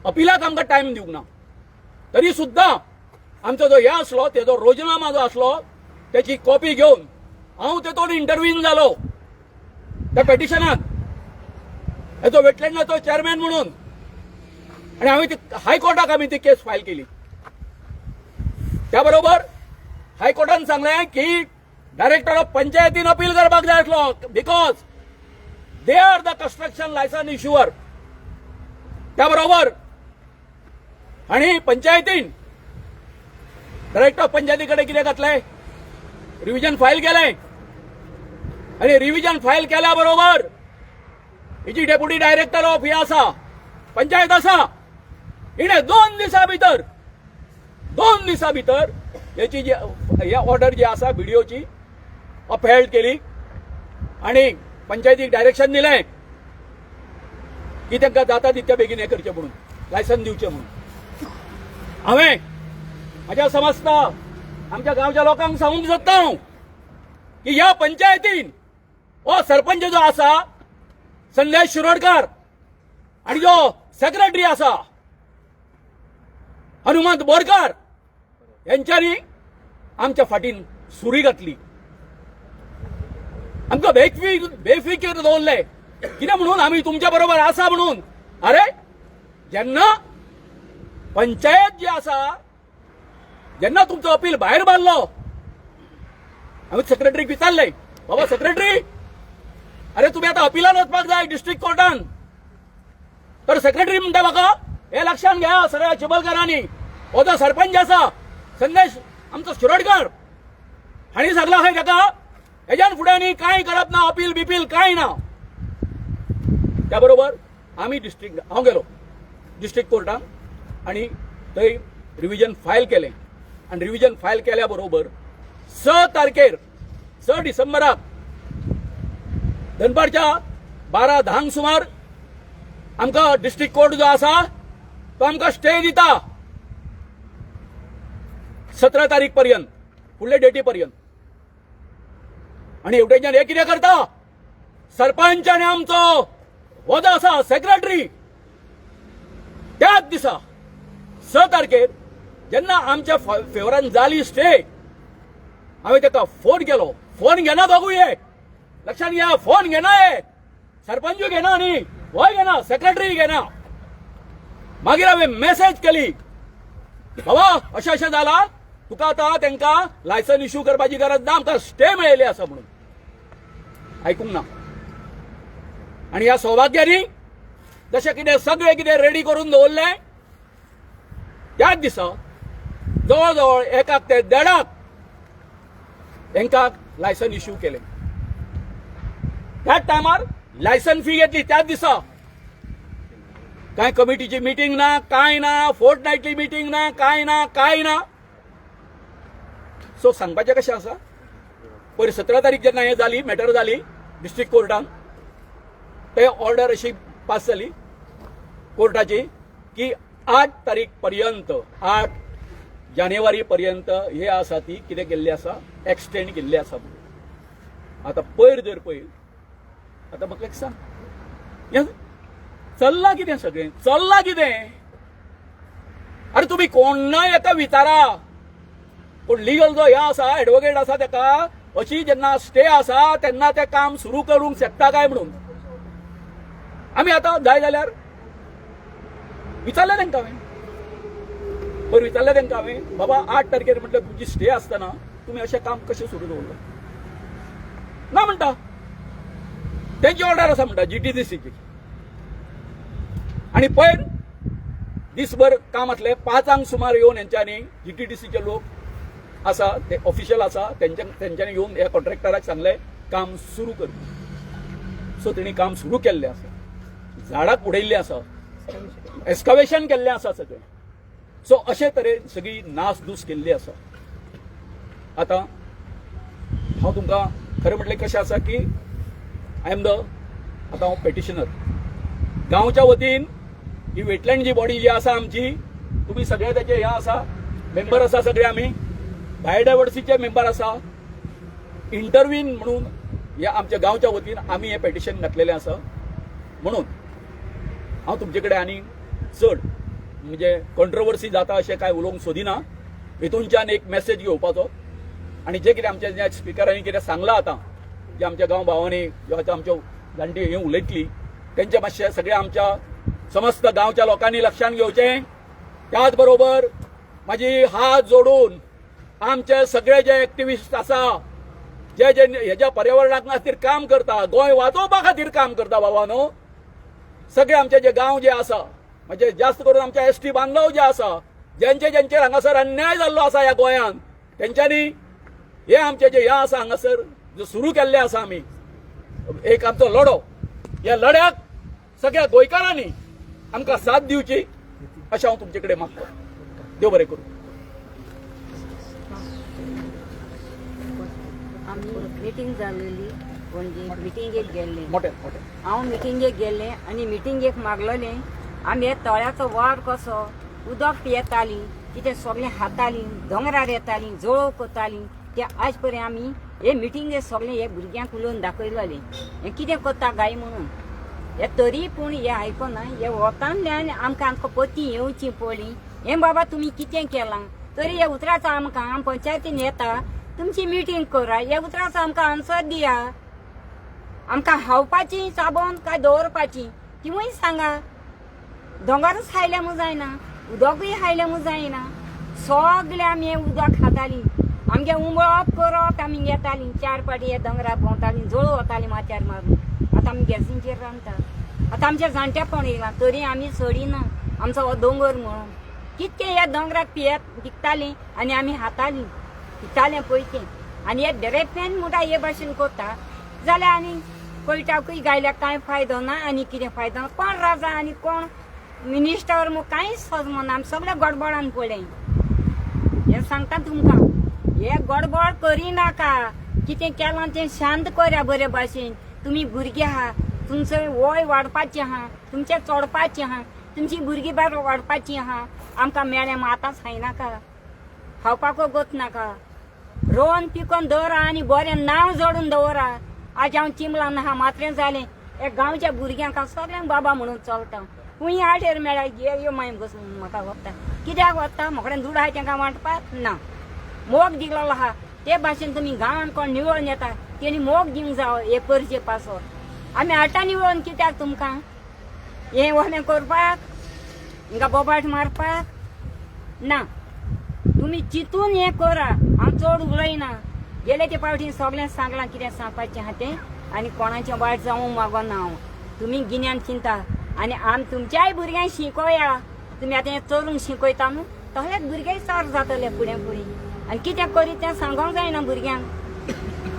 अपिलाक आमकां टायम दिवंक ना. तरी सुद्दां आमचो जो हे आसलो तेजो रोजनामा जो आसलो त्याची कॉपी घेऊन हांव तेतून इंटरव्यून जालो त्या पेटिशनाक हेजो वेटलँडाचो चेअरमॅन म्हणून आणि हांवें ती हायकोर्टाक आमी ती केस फायल केली. त्या बरोबर हायकोर्टान सांगलें की डायरेक्टर ऑफ पंचायतीन अपील करपाक जाय आसलो because they are the construction licence issuer. त्या बरोबर आणि पंचायतीन डायरेक्टर ऑफ पंचायती कडेन कितें घातलें रिव्हिजन फायल केलें आणि रिव्हिजन फायल केल्या बरोबर हिची डेप्युटी डायरेक्टर ऑफ हे आसा पंचायत आसा हिणे 2 दिसां भितर याची जी हे ऑर्डर जी आसा व्हिडिओची अपहेल्ड केली आणि पंचायतीक डायरेक्शन दिलें की तांकां जाता तितक्या बेगीन हें करचें म्हणून लायसन दिवचें म्हणून. हांवें म्हाज्या समजता आमच्या गांवच्या लोकांक सांगूंक सोदता हांव की ह्या पंचायतीन हो सरपंच जो आसा संदेश शिरोडकार आणि जो सेक्रेटरी आसा हनुमंत बोरकार यांच्यानी आमच्या फाटीन सुरी घातली. आमकां बेफिकीर दवरले कितें म्हणून आमी तुमच्या बरोबर आसा म्हणून. अरे जेन्ना पंचायत जी आसा जेन्ना तुमचो अपील भायर मारलो हांवें सेक्रेटरीक विचारलें बाबा सेक्रेटरी अरे तुम्ही आता अपिलान वचपाक जाय डिस्ट्रिक्ट कोर्टान. तर सेक्रेटरी म्हणटा म्हाका हे लक्षात घ्या सगळ्या चिबलकारांनी हो जो सरपंच आसा संदेश आमचो शिरोडकर हांणी सांगला खंय ताका हेज्यान फुडें न्ही कांय करप ना अपील बिपील कांय ना. त्या बरोबर आमी हांव गेलो डिस्ट्रिक्ट कोर्टान आणि थंय रिव्हिजन फायल केलें आणि रिव्हिजन फायल केल्या बरोबर 6 डिसेंबराक दनपारच्या 12:10 सुमार आमकां डिस्ट्रिक्ट कोर्ट जो आसा तो आमकां स्टे दिता 17 तारीख पर्यंत फुडले डेटी पर्यंत. आणि हेवटेच्यान हे कितें करता सरपंच आनी आमचो हो जो आसा सेक्रेटरी त्याच दिसा 6 तारखेर जेन्ना आमच्या फेवरान जाली स्टे हांवें ताका फोन केलो. फोन घेना बघूये लक्षात घ्या फोन घेना हे सरपंच घेना न्ही हो घेना सेक्रेटरी घेना. मागीर हांवें मेसेज केली बाबा अशें जाला तुका आतां तांकां लायसन इश्यू करपाची गरज ना आमकां स्टे मेळयली आसा म्हणून. आयकूंक ना. आणि ह्या सौभाग्यानी जशें कितें सगळें कितें रेडी करून दवरलें त्याच दिसा जवळ जवळ 1 ते 1.5 तांकां लायसन इश्यू केलें. त्याच टायमार लायसन फी घेतली त्याच दिसा. काय कमिटीची मीटिंग ना काय ना फोर्टनायटली मीटिंग ना काय ना. सो सांगपाचें कशें आसा पयर 17 तारीख जेन्ना हें जाली मॅटर जाली डिस्ट्रिक्ट कोर्टान ते ऑर्डर अशी पास जाली कोर्टाची की 8 तारीख पर्यंत 8 जानेवारी पर्यंत हे आसा ती कितें केल्ली आसा एक्सटेंड केल्ली आसा म्हणून. आतां पयर जर पळय आतां म्हाका एक सांग चल्लां कितें सगळें चल्लां कितें. अरे तुमी कोणाय एका विचारा पूण लिगल जो हे आसा एडवोकेट आसा ताका अशी जेन्ना स्टे आसा तेन्ना तें काम सुरू करूंक शकता काय म्हणून. आमी आतां जाय जाल्यार विचारलें तांकां हांवें पयर विचारलें तांकां हांवें बाबा 8 तारखेर म्हटल्यार तुमची स्टे आसतना तुमी अशें काम कशें सुरू दवरलें ना म्हणटा. तेंची ऑर्डर आसा म्हणटा GTDCची. आणि पयर दिसभर काम आसलें 5 सुमार येवन हेंच्यांनी GTDCचे लोक आसा ते ऑफिशियल आसा तेंच्यांनी येवन ह्या कॉन्ट्रॅक्टराक सांगलें काम सुरू कर. सो तेणी काम सुरू केल्लें आसा झाडाक उडयल्लीं आसा एस्कावेशन केल्लें आसा सगळें. सो अशे तरेन सगळी नासधूस केल्ली आसा. आतां हांव तुमकां खरें म्हटलें कशें आसा की आय एम द आतां हांव पेटिशनर गांवच्या वतीन ही वेटलँड जी बॉडी जी आसा आमची तुमी सगळे त्याचे हे आसा मेंबर आसा सगळे आमी बायोडायवर्सिटीचे मेंबर आसा इंटरव्हीन म्हणून या आमच्या गांवच्या वतीन आमी हे पेटिशन घातलेलें आसा. म्हणून हांव तुमचे कडेन आनी चड म्हणजे कंट्रोवर्सी जाता अशें कांय उलोवंक सोदिना. हितूनच्यान एक मेसेज घेवपाचो आणि जे कितें आमच्या स्पिकरांनी कितें सांगलां आतां जे आमच्या गांव भावांनी जेव्हा आमच्या जाणटी ही उलयतली तेंचे मातशें सगळ्या आमच्या समस्त गांवच्या लोकांनी लक्षांत घेवचें. त्याच बरोबर माझी हात जोडून आमचे सगळे जे एक्टिविस्ट आसा जे जे हेज्या पर्यावरणा खातीर काम करता, गोंय वाचोवपा खातीर काम करता बाबानो, सगळे आमचे जे गांव जे आसा म्हणजे जास्त करून आमच्या एसटी बांधव जे आसा ज्यांचेर हांगासर अन्याय जाल्लो आसा ह्या गोंयांत तेंच्यांनी हे आमचे जे ह्या आसा हांगासर जो सुरू केल्ले आसा आमी एक आमचो लढो, ह्या लढ्याक सगळ्या गोंयकारांनी आमकां साथ दिवची अशें हांव तुमचे कडेन मागता. देव बरें करूं. आमी मिटींग जाल्ली पणजे मिटिंगेक गेल्ले. मोठे मोठे हांव मिटिंगेक गेल्लें आनी मिटिंगेक मागलेलें आमी हे तळ्याचो वाड कसो उदक पियेतालीं कितें सगळें खातालीं दोंगरार येतालीं जळोव करतालीं ते आज पर्यंत आमी हे मिटिंगेक सगळें हे भुरग्यांक उलोवन दाखयलेलें हें कितें करता गाय म्हणून. हे तरी पूण हे आयकना हे वतांतल्यान आमकां पती येवची पडली. हें बाबा तुमी कितें केलां तरी हे उतराचो आमकां पंचायतीन येता तुमची मिटींग करा हे उतराचो आमकां आन्सर दिया. आमकां खावपाची चाबोन काय दवरपाची तिवूय सांगा. दोंगरच हायल्यामू जायना उदकूय हायल्यामू जायना. सगळे आमी हे उदक खातालीं आमगे उमळप करप आमी घेतालीं 4 पाटी हे दोंगरार भोंवतालीं जळोव वतालीं माथ्यार मारून. आतां आमी गॅसींचेर रांदता. आतां आमच्या जाणटेपण येयलां तरी आमी सोडिना आमचो हो दोंगर म्हणून. कितके ह्या दोंगराक पिकतालीं आनी आमी खातालीं पितालें पयतें आनी हे डेरेपेन म्हणटा हे भाशेन करता जाल्यार आनी कोयटाकूय गायल्यार कांय फायदो ना आनी कितें फायदो ना. कोण राजा आनी कोण मिनिस्टर मग कांयच सजमना आमी सगळें गडबडान पडलें. हें सांगता तुमकां हे गडबड करिनाका. कितें केलां तें शांत करया बरे भाशेन. तुमी भुरगे आहा तुमचें वय वाडपाचें आहा तुमचें चडपाचें आहा तुमची भुरगीं बार वाडपाचीं आहा. आमकां मेळ्ळें आतांच खायनाका खावपाकूय गोत नाका. रोवन पिकोवन दवरा आनी बरें नांव जोडून दवरा. आज हांव चिंबलां आहा मात्रें जालें हे गांवच्या भुरग्यांक सगळ्यांक बाबा म्हणून चलता. खूंय आटेर मेळ्ळ्या यो माय बसून म्हाका वता कित्याक वता म्हाकडेन दूड आहा तेंकां वांटपाक ना. मोग दिलो आहा ते भाशेन तुमी गांवांत कोण निवळून येता तेणी मोग दिवंक जावो हे करचे पासो. आमी हाडटा निवळून कित्याक तुमकां हें वलें करपाक हिंगा बोबाट मारपाक ना. तुमी चिंतून हें करा. हांव चड उलयना गेले ते फावटी सगळें सांगलां कितें सांगपाचें आहा तें आनी कोणाचें वायट जावंक मागना हांव. तुमी गिन्यान चिंता आनी आमी तुमच्याय भुरग्यांक शिकोया. तुमी आतां हें चलूंक शिकयता न्हू तसलेच भुरगे चड जातले फुडें फुडें आनी कितें करी तें सांगोंक जायना भुरग्यांक.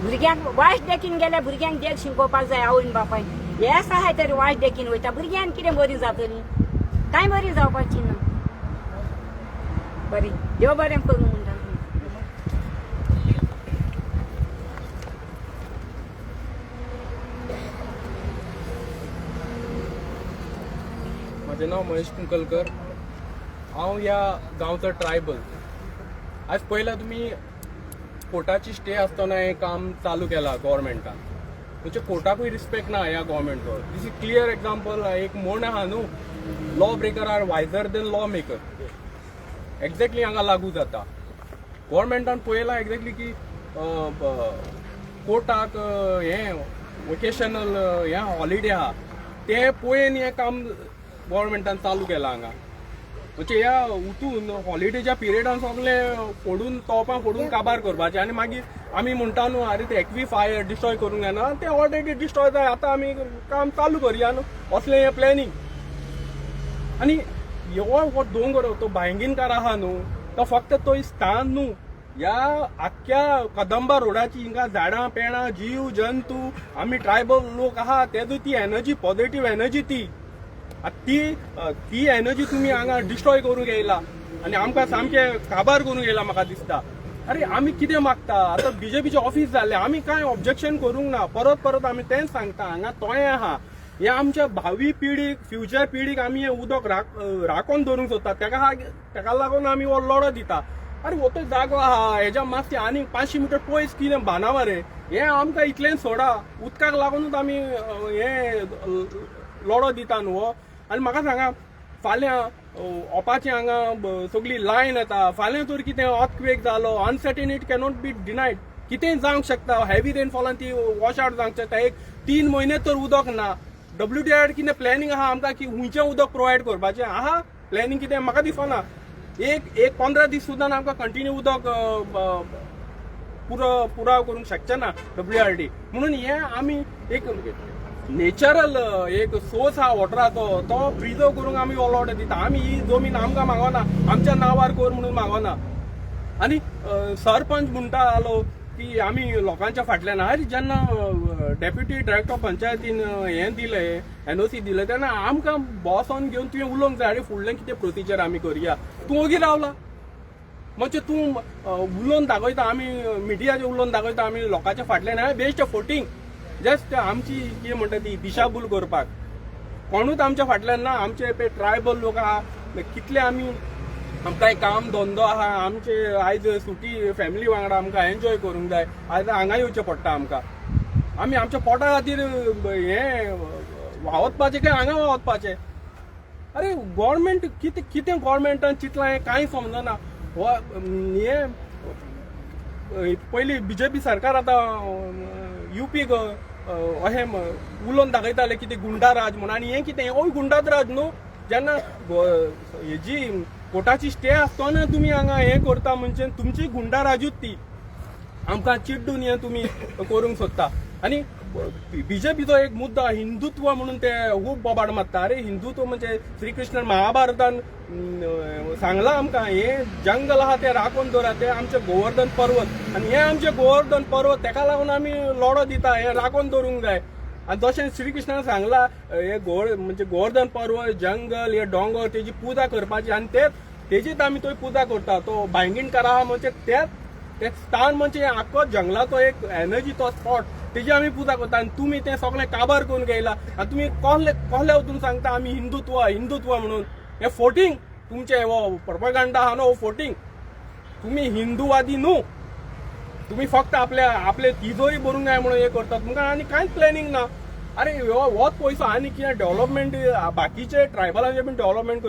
भुरग्यांक वायट देखीन गेल्यार भुरग्यांक देख शिकोवपाक जाय आवयन बापाय. हे सहाय तरी वायट देखीन वयता भुरग्यांक कितें बरी जातली कांय बरी जावपाची ना. बरी देव बरें करूं म्हणटा. माझे नाव महेश कुंकलकर. हांव ह्या गांवचो ट्रायबल. आज पयला तुमी कोर्टाची स्टे आसतना हें काम चालू केलां गोवोरमेंटान. म्हणजे कोर्टाकूय रिस्पेक्ट ना ह्या गोवोरमेंटचो. This is clear example. एक म्हण आहा no law breaker are wiser than law maker. Exactly हांगा लागू जाता. गोवोरमेंटान पळयलां एक्झॅक्टली की कोर्टाक हें वोकेशनल हें हॉलिडे आहा तें पळोवन हें काम गोवोरमेंटान चालू केलां हांगा. म्हणजे ह्या उतून हॉलिडेच्या पिरियडान सगळें फोडून तोपां फोडून काबार करपाचें आनी मागीर आमी म्हणटा न्हू अरे ते एक्विफायर डिस्ट्रॉय करूंक जायना तें ऑलरेडी डिस्ट्रॉय जाय आतां आमी काम चालू करया न्हू असलें हें प्लॅनिंग. आनी हो दोंगर तो भायंगीणकार आहा न्हू तो फक्त तो स्थान न्हू ह्या आख्ख्या कदंबा रोडाची हिंगा झाडां पेडां जीव जंतू आमी ट्रायबल लोक आहा तेदूय ती एनर्जी पॉझिटिव्ह एनर्जी ती एनर्जी तुमी हांगा डिस्ट्रॉय करूंक येयला आनी आमकां सामकें काबार करूंक येयला म्हाका दिसता. अरे आमी कितें मागता आतां बीजेपीचें ऑफीस जालें आमी कांय ऑब्जेक्शन करूंक ना. परत परत आमी तेंच सांगता हांगा तोय आहा हे आमच्या भावी पिढीक फ्युचर पिढीक आमी हें उदक राखोन दवरूंक सोदता तेका लागून आमी हो लढो दिता. अरे हो तो जागो आहा हेज्या मातशें आनी 500 मिटर पयस कितें बांदावा रे हें आमकां इतलें सोडा. उदकाक लागूनच आमी हें लढो दिता न्हू हो. आनी म्हाका सांगा फाल्यां ओपाची हांगा सगळी लायन येता फाल्यां तर कितें अर्थक्वेक जालो अनसर्टेनिटी कॅनॉट बी डिनायड कितेंय जावंक शकता हेवी रेनफॉलान ती वॉश आउट जावंक शकता एक 3 म्हयने तर उदक ना WTR कितें प्लॅनिंग आहा आमकां की हुंयचें उदक प्रोवायड करपाचें आहा प्लॅनिंग कितें म्हाका दिसना एक 15 दीस सुद्दां आमकां कंटिन्यू उदक पुराव करूंक शकचे ना WRD म्हणून हे आमी एक नेचरल एक सोर्स आहा वॉटराचो तो प्रिजर्व करूंक आमी ऑलआउट दिता आमी ही जमीन आमकां मागोना आमच्या नांवार कर म्हणून मागोना आनी सरपंच म्हणटा आलो की आमी लोकांच्या फाटल्यान अरे जेन्ना डेप्युटी डायरेक्टर ऑफ पंचायतीन हें दिलें NOC दिलें तेन्ना आमकां बॉसान घेवन तुवें उलोवंक जाय अरे फुडलें कितें प्रोसिजर आमी करया तूं ओगी रावला म्हणजे तूं उलोवन दाखयता आमी मिडियाचेर उलोवन दाखयता आमी लोकांच्या फाटल्यान बेस्ट फोटींग जस्ट आमची कितें म्हणटा ती दिशाभूल करपाक कोणूच आमच्या फाटल्यान ना आमचे पळय ट्रायबल लोक आहा कितले आमी आमकां काम धंदो आहा आमचे आयज सुटी फॅमिली वांगडा आमकां एन्जॉय करूंक जाय आयज हांगा येवचें पडटा आमकां आमी आमच्या पोटा खातीर हें वावतपाचें काय हांगा वावतपाचें अरे गव्हर्मेंट कितें गव्हर्मेंटान चिंतलां हें कांय समजना हें पयलीं BJP सरकार आतां UPक अशें उलोवन दाखयताले कितें गुंडाराज म्हणून आनी हें कितें ओय गुंडाच राज न्हू जेन्ना हेजी कोर्टाची स्टे आसतना तुमी हांगा हें करता म्हणजे तुमची गुंडाराजूच ती आमकां चिड्डून हें तुमी करूंक सोदता आनी BJPचो एक मुद्दा हिंदुत्व म्हणून ते खूब बोबाड मारता अरे हिंदुत्व म्हणजे श्री कृष्ण महाभारतान सांगला आमकां हे जंगल आहा ते राखून दवरा ते आमचे गोवर्धन पर्वत आनी हे आमचे गोवर्धन पर्वत तेका लागून आमी लढो दिता हे राखून दवरूंक जाय आनी जशें श्री कृष्णान सांगला हे म्हणजे गोवर्धन पर्वत जंगल हे डोंगर तेजी पुजा करपाची आनी तेजीच आमी थंय पुजा करता तो भायंगीणकार आहा म्हणजे ते स्थान म्हणजे आख्खो जंगलाचो एक एनर्जी तो स्पॉट तेजी आमी पुजा करता आनी तुमी तें सगळें काबार करून घेयला आनी तुमी कहले वचून सांगता आमी हिंदुत्व म्हणून हे फोटींग तुमचे हो प्रोपेगंडा आहा न्हू हो फोटींग तुमी हिंदूवादी न्हू तुमी फक्त आपले तिजोरी भरूंक जाय म्हणून हे करतात तुमकां आनी कांयच प्लॅनिंग ना अरे होच पयसो आनी कितें डेव्हलपमेंट बाकीचे ट्रायबलांचे बीन डेव्हलपमेंट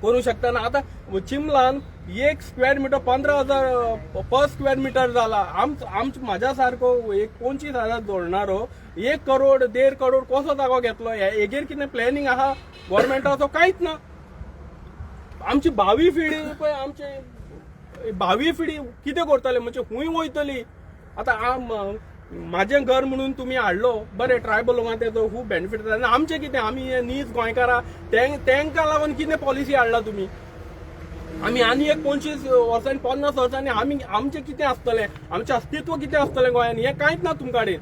करूंक शकता ना आतां चिमलान 1 स्क्वेअर मिटर 15,000 पर स्क्वेअर मिटर जाला म्हाज्या सारको एक 25,000 जोडणारो 1 करोड 1.5 करोड कसो जागो घेतलो हेगेर कितें प्लॅनिंग आहा गव्हर्मेंटाचो कांयच ना आमची भावी पिढी पळय आमचे भावी पिढी कितें करतले म्हणजे खूंय वयतली आतां म्हाजें घर म्हणून तुमी हाडलो बरें ट्रायबल लोकांक तेजो खूब बेनिफीट जाता आनी आमचें कितें आमी नीज गोंयकारां तेंकां लागून कितें पॉलिसी हाडला तुमी आमी आनी एक 25 वर्सांनी 50 वर्सांनी आमचें कितें आसतलें आमचें अस्तित्व कितें आसतलें गोंयांत हें कांयच ना तुमचे कडेन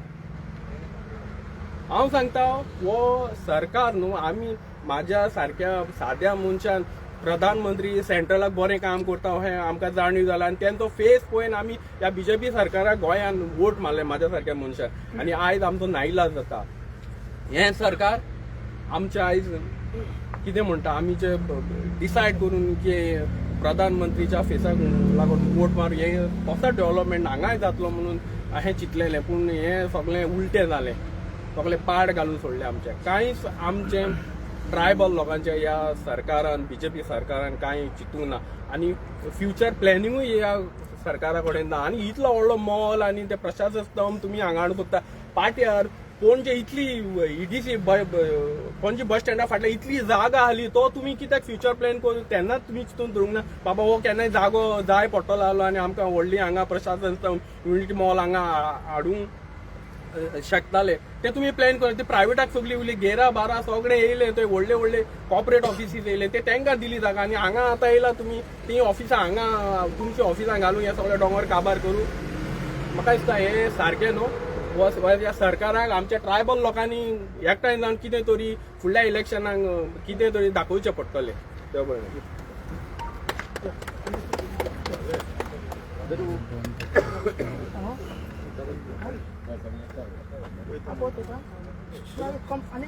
हांव सांगता हो सरकार न्हू आमी म्हाज्या सारक्या साद्या मनशान प्रधानमंत्री सेंट्रलाक बरें काम करता हें आमकां जाणीव जालां आनी तेंचो फेस पळोवन आमी ह्या BJP सरकाराक गोंयांत वोट मारले म्हाज्या सारक्या मनशाक आनी आयज आमचो नाइलाज जाता हें सरकार आमचें आयज कितें म्हणटा आमी जे डिसायड करून की प्रधानमंत्रीच्या फेसाक लागून वोट मारू हें कसो डेव्हलपमेंट हांगाय जातलो म्हणून हांवें चिंतलेलें पूण हें सगळें उलटें जालें सगळें पाड घालून सोडलें आमचें कांयच आमचें ट्रायबल लोकांच्या ह्या सरकारान BJP सरकारान कांय चिंतूंक ना आनी फ्युचर प्लॅनिंगूय ह्या सरकारा कडेन ना आनी इतलो व्हडलो मॉल आनी ते प्रशासन स्तंभ तुमी हांगा हाडून सोदता पाट्यार पणजे इतली EDC पणजे बस स्टँडा फाटल्यान इतली जागा आसली तो तुमी कित्याक फ्युचर प्लॅन करून तेन्नाच तुमी चिंतून धरूंक ना बाबा हो केन्नाय जागो जाय पडटलो आसलो आनी आमकां व्हडली हांगा प्रशासन स्तंभ युनिटी मॉल हांगा हाडूंक शकताले ते तुमी प्लॅन कर ते प्रायवेटाक सगळी उरली गेरा बारा सगळे येयले थंय व्हडले कॉर्पोरेट ऑफिसीस येयले ते तांकां दिली जागा आनी हांगा आतां येयला तुमी ती ऑफिसां हांगा तुमची ऑफिसां घालून हे सगळे दोंगर काबार करूं म्हाका दिसता हे सारकें न्हू ह्या सरकाराक आमच्या ट्रायबल लोकांनी एकठांय जावन कितें तरी फुडल्या इलेक्शनाक कितें तरी दाखोवचें पडटलें देव बरें आणि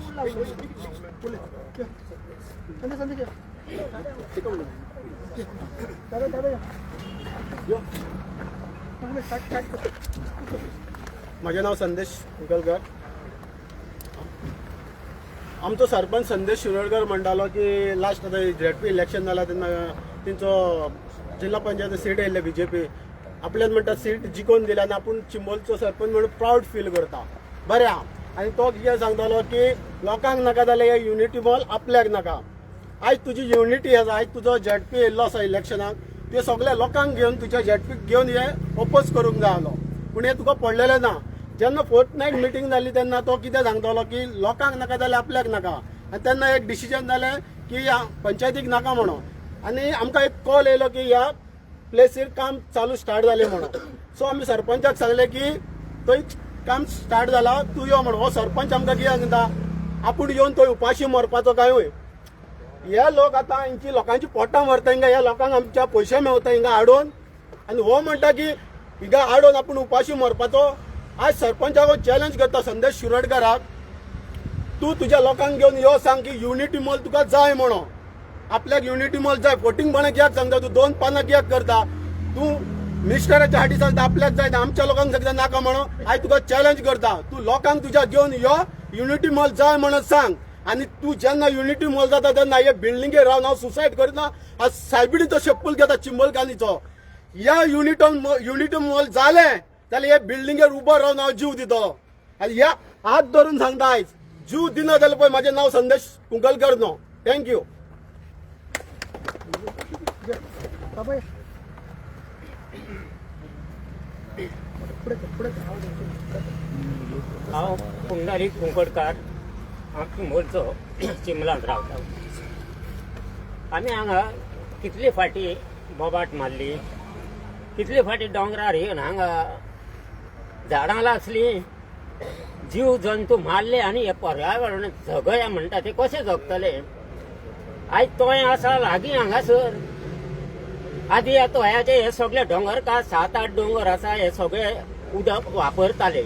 माझे नाव संदेश उगलकर आमचो सरपंच संदेश शिरोडकर म्हणटालो की लास्ट आतां झेडपी इलेक्शन जालां तेन्ना तेंचो जिल्हा पंचायत सीट येयल्ले बीजेपी आपल्यान म्हणटा सीट जिखून दिल्या आनी आपूण चिंबोलचो सरपंच म्हणून प्राऊड फील करता बरें आहा आनी तो कितें सांगतालो की लोकांक नाका जाल्यार हे युनिटी मॉल आपल्याक नाका आयज तुजी युनिटी आसा आयज तुजो झेडपी येयल्लो आसा इलेक्शनाक ते सगळ्या लोकांक घेवन तुज्या झेडपीक घेवन हे ओपोज करूंक जाय आसलो पूण हे तुका पडलेलें ना जेन्ना फोर्टनायट मिटींग जाली तेन्ना तो कितें सांगतालो की लोकांक नाका जाल्यार आपल्याक नाका आनी तेन्ना एक डिसिजन जालें की ह्या पंचायतीक नाका म्हणून आनी आमकां एक कॉल येयलो की ह्या प्लेसीर काम चालू स्टार्ट जालें म्हणून सो आमी सरपंचाक सांगलें की थंय काम स्टार्ट जाला तूं यो म्हणून हो सरपंच आमकां कितें सांगता आपूण येवन थंय उपाशी मरपाचो कांयूय हे लोक आतां हांची लोकांची पोटां व्हरता हिंगा ह्या लोकांक आमच्या पयशे मेवता हिंगा हाडून आनी हो म्हणटा की हिंगा हाडून आपूण उपाशी मरपाचो आज सरपंचाक चॅलेंज करता संदेश शिरोडकराक तूं तुज्या लोकांक घेवन यो सांग की युनिटी मॉल तुका जाय म्हणून आपल्याक युनिटी मॉल जाय फोटिंगपणां कित्याक सांगता तूं 2 पानां कित्याक करता तूं मिनिस्टराच्या हाटी सांगता आपल्याक जाय आमच्या लोकांक सांगता नाका म्हणून आयज तुका चॅलेंज करता तूं लोकांक तुज्या घेवन यो युनिटी मॉल जाय म्हणून सांग आनी तूं जेन्ना युनिटी मॉल जाता तेन्ना हे बिल्डिंगेर रावन हांव सुसायड करना आज सायबिणीचो शप्पूल घेता चिंबलकांनीचो ह्या युनिटी मॉल जालें जाल्यार हे बिल्डिंगेर उबो रावन हांव जीव दितलो आनी ह्या हात धरून सांगता आयज जीव दिना जाल्यार पळय म्हाजें नांव संदेश कुंकलकर न्हू थँक्यू हांव पुंडलीक कुंकडकार हांव चिंबोलचो चिंबलांत रावता आमी हांगा कितली फाटी बोबाट मारली कितली फाटी दोंगरार येवन हांगा झाडां लासली जीव जंतू मारले आनी हे पर्यावरण जगया म्हणटा ते कशे जगतले आयज तोय आसा लागीं हांगासर आदी तोयाचे हे सगळे दोंगर का 7-8 दोंगर आसा हे सगळे उदक वापरताले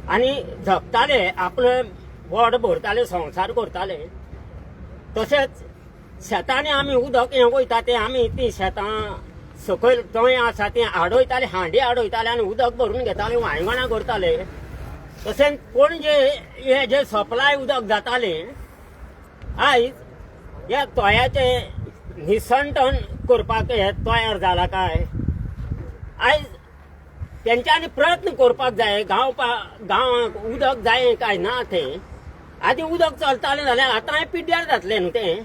आनी जगताले आपले पोट भरताले संवसार करताले तशेंच शेतांनी आमी उदक हें वयता ते आमी ती शेतां सकयल तोय आसा ती आडयताले हांडी आडयताले आनी उदक भरून घेताले वांयगणां करताले तशेंच कोण जे सप्लाय उदक जाताले आयज ह्या तोयाचे निसंटन करपाक हे तयार जाला काय आयज तेंच्यांनी प्रयत्न करपाक जाय गांवांक उदक जाय काय ना ते आदी उदक चलतालें जाल्यार आतां पिड्ड्यार जातलें न्हू तें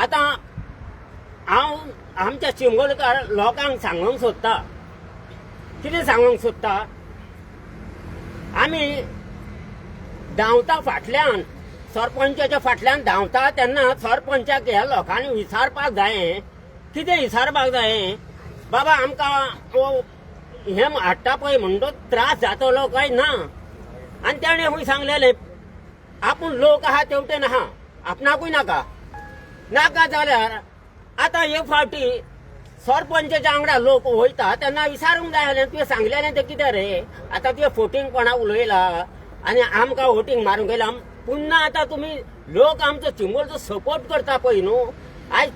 आतां हांव आमच्या चिंबोलकार लोकांक सांगूंक सोदता कितें सांगूंक सोदता आमी धांवता फाटल्यान सरपंचाच्या फाटल्यान धांवता तेन्ना सरपंचाक ह्या लोकांनी विचारपाक जाय कितें विचारपाक जाय बाबा आमकां हें हाडटा पळय म्हणटो त्रास जातलो काय ना आनी ताणें खूंय सांगलेलें आपूण लोक आहा तेवटेन आहा आपणाकूय नाका जाल्यार आतां एक फावटी सरपंचाच्या वांगडा लोक वयता तेन्ना विचारूंक जाय जाल्यार तुवें सांगलेलें तें कितें रे आतां तुवें फोटींग कोणा उलयला आनी आमकां वोटींग मारूंक गेला पुन्हा आतां तुमी लोक आमचो चिंबोलचो सपोर्ट करता पळय न्हू आयज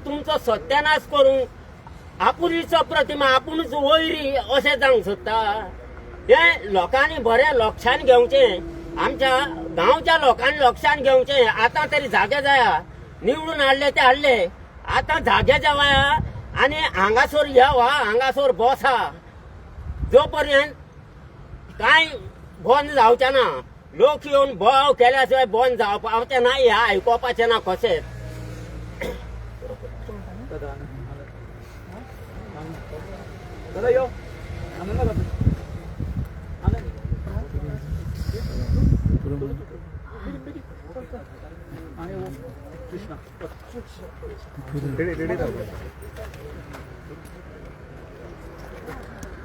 तुमचो सत्यानाश करूंक आपुलीचो प्रतिमा आपुणूच वयरी अशें जावंक सोदता हे लोकांनी बरें लक्षान घेवचें आमच्या गांवच्या लोकांनी लक्षान घेवचें आतां तरी जागे जाया निवडून हाडले ते हाडले आतां जागे जावया आनी हांगासर या हांगासर बसा जो पर्यंत कांय बंद जावचें ना लोक येवन बोवाव केल्या शिवाय बंद जावपाचें ना ह्या आयकोपाचें ना कशेंच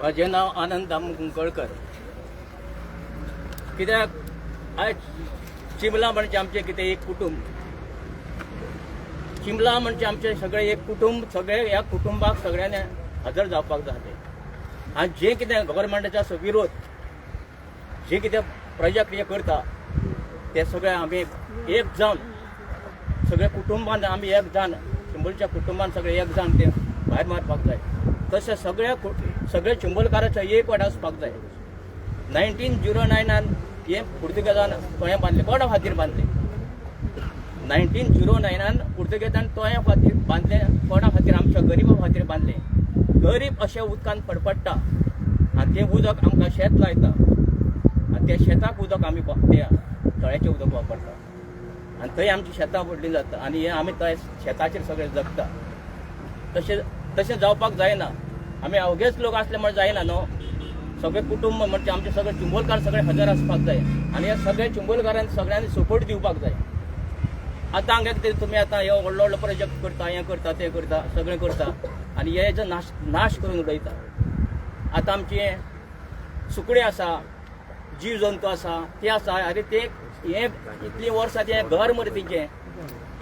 म्हजें नांव आनंद दामू कुंकळकर कित्याक आयज चिंबला म्हणजे आमचें कितें एक कुटुंब चिंबला म्हणजे आमचें सगळें एक कुटुंब सगळे ह्या कुटुंबाक सगळ्यांनी हजर जावपाक जाय आनी जें कितें गव्हर्मेंटाच्या विरोध जे कितें प्रोजेक्ट हे करता ते सगळे आमी एक जावन सगळे कुटुंबान आमी एक जावन चिंबोलच्या कुटुंबान सगळे एक जावन ते भायर मारपाक जाय तशें सगळे चिंबोलकाराचो एक वाट आसपाक जाय 1909 हे पुर्तुगेजान तोय बांदले कोणा खातीर बांदले 1909 पुर्तुगेजान तोय खातीर बांदले कोणा खातीर आमच्या गरिबा खातीर बांदले गरीब अशें उदकान फडफडटा आनी तें उदक आमकां शेत लायता आनी त्या शेताक उदक आमी त्या तळ्याचें उदक वापरता आनी थंय आमची शेतां पडली जाता आनी हे आमी थंय शेताचेर सगळे जगता तशें जावपाक जायना आमी अवघेच लोक असले म्हण जायना न्हू सगळे कुटुंब म्हणजे आमचे सगळे चिंबोलकार सगळे हजर आसपाक जाय आनी हे सगळे चिंबोलकारांनी सगळ्यांनी सपोर्ट दिवपाक जाय आतां हांगा कितें तुमी आतां हे व्हडलो व्हडलो प्रोजेक्ट करता हें करता तें करता सगळें करता आनी हेजो नाश करून उडयता आतां आमचे सुकणीं आसा जीव जंतू आसा ते आसा अरे ते हे इतलीं वर्सां तें घर मरे तेंचें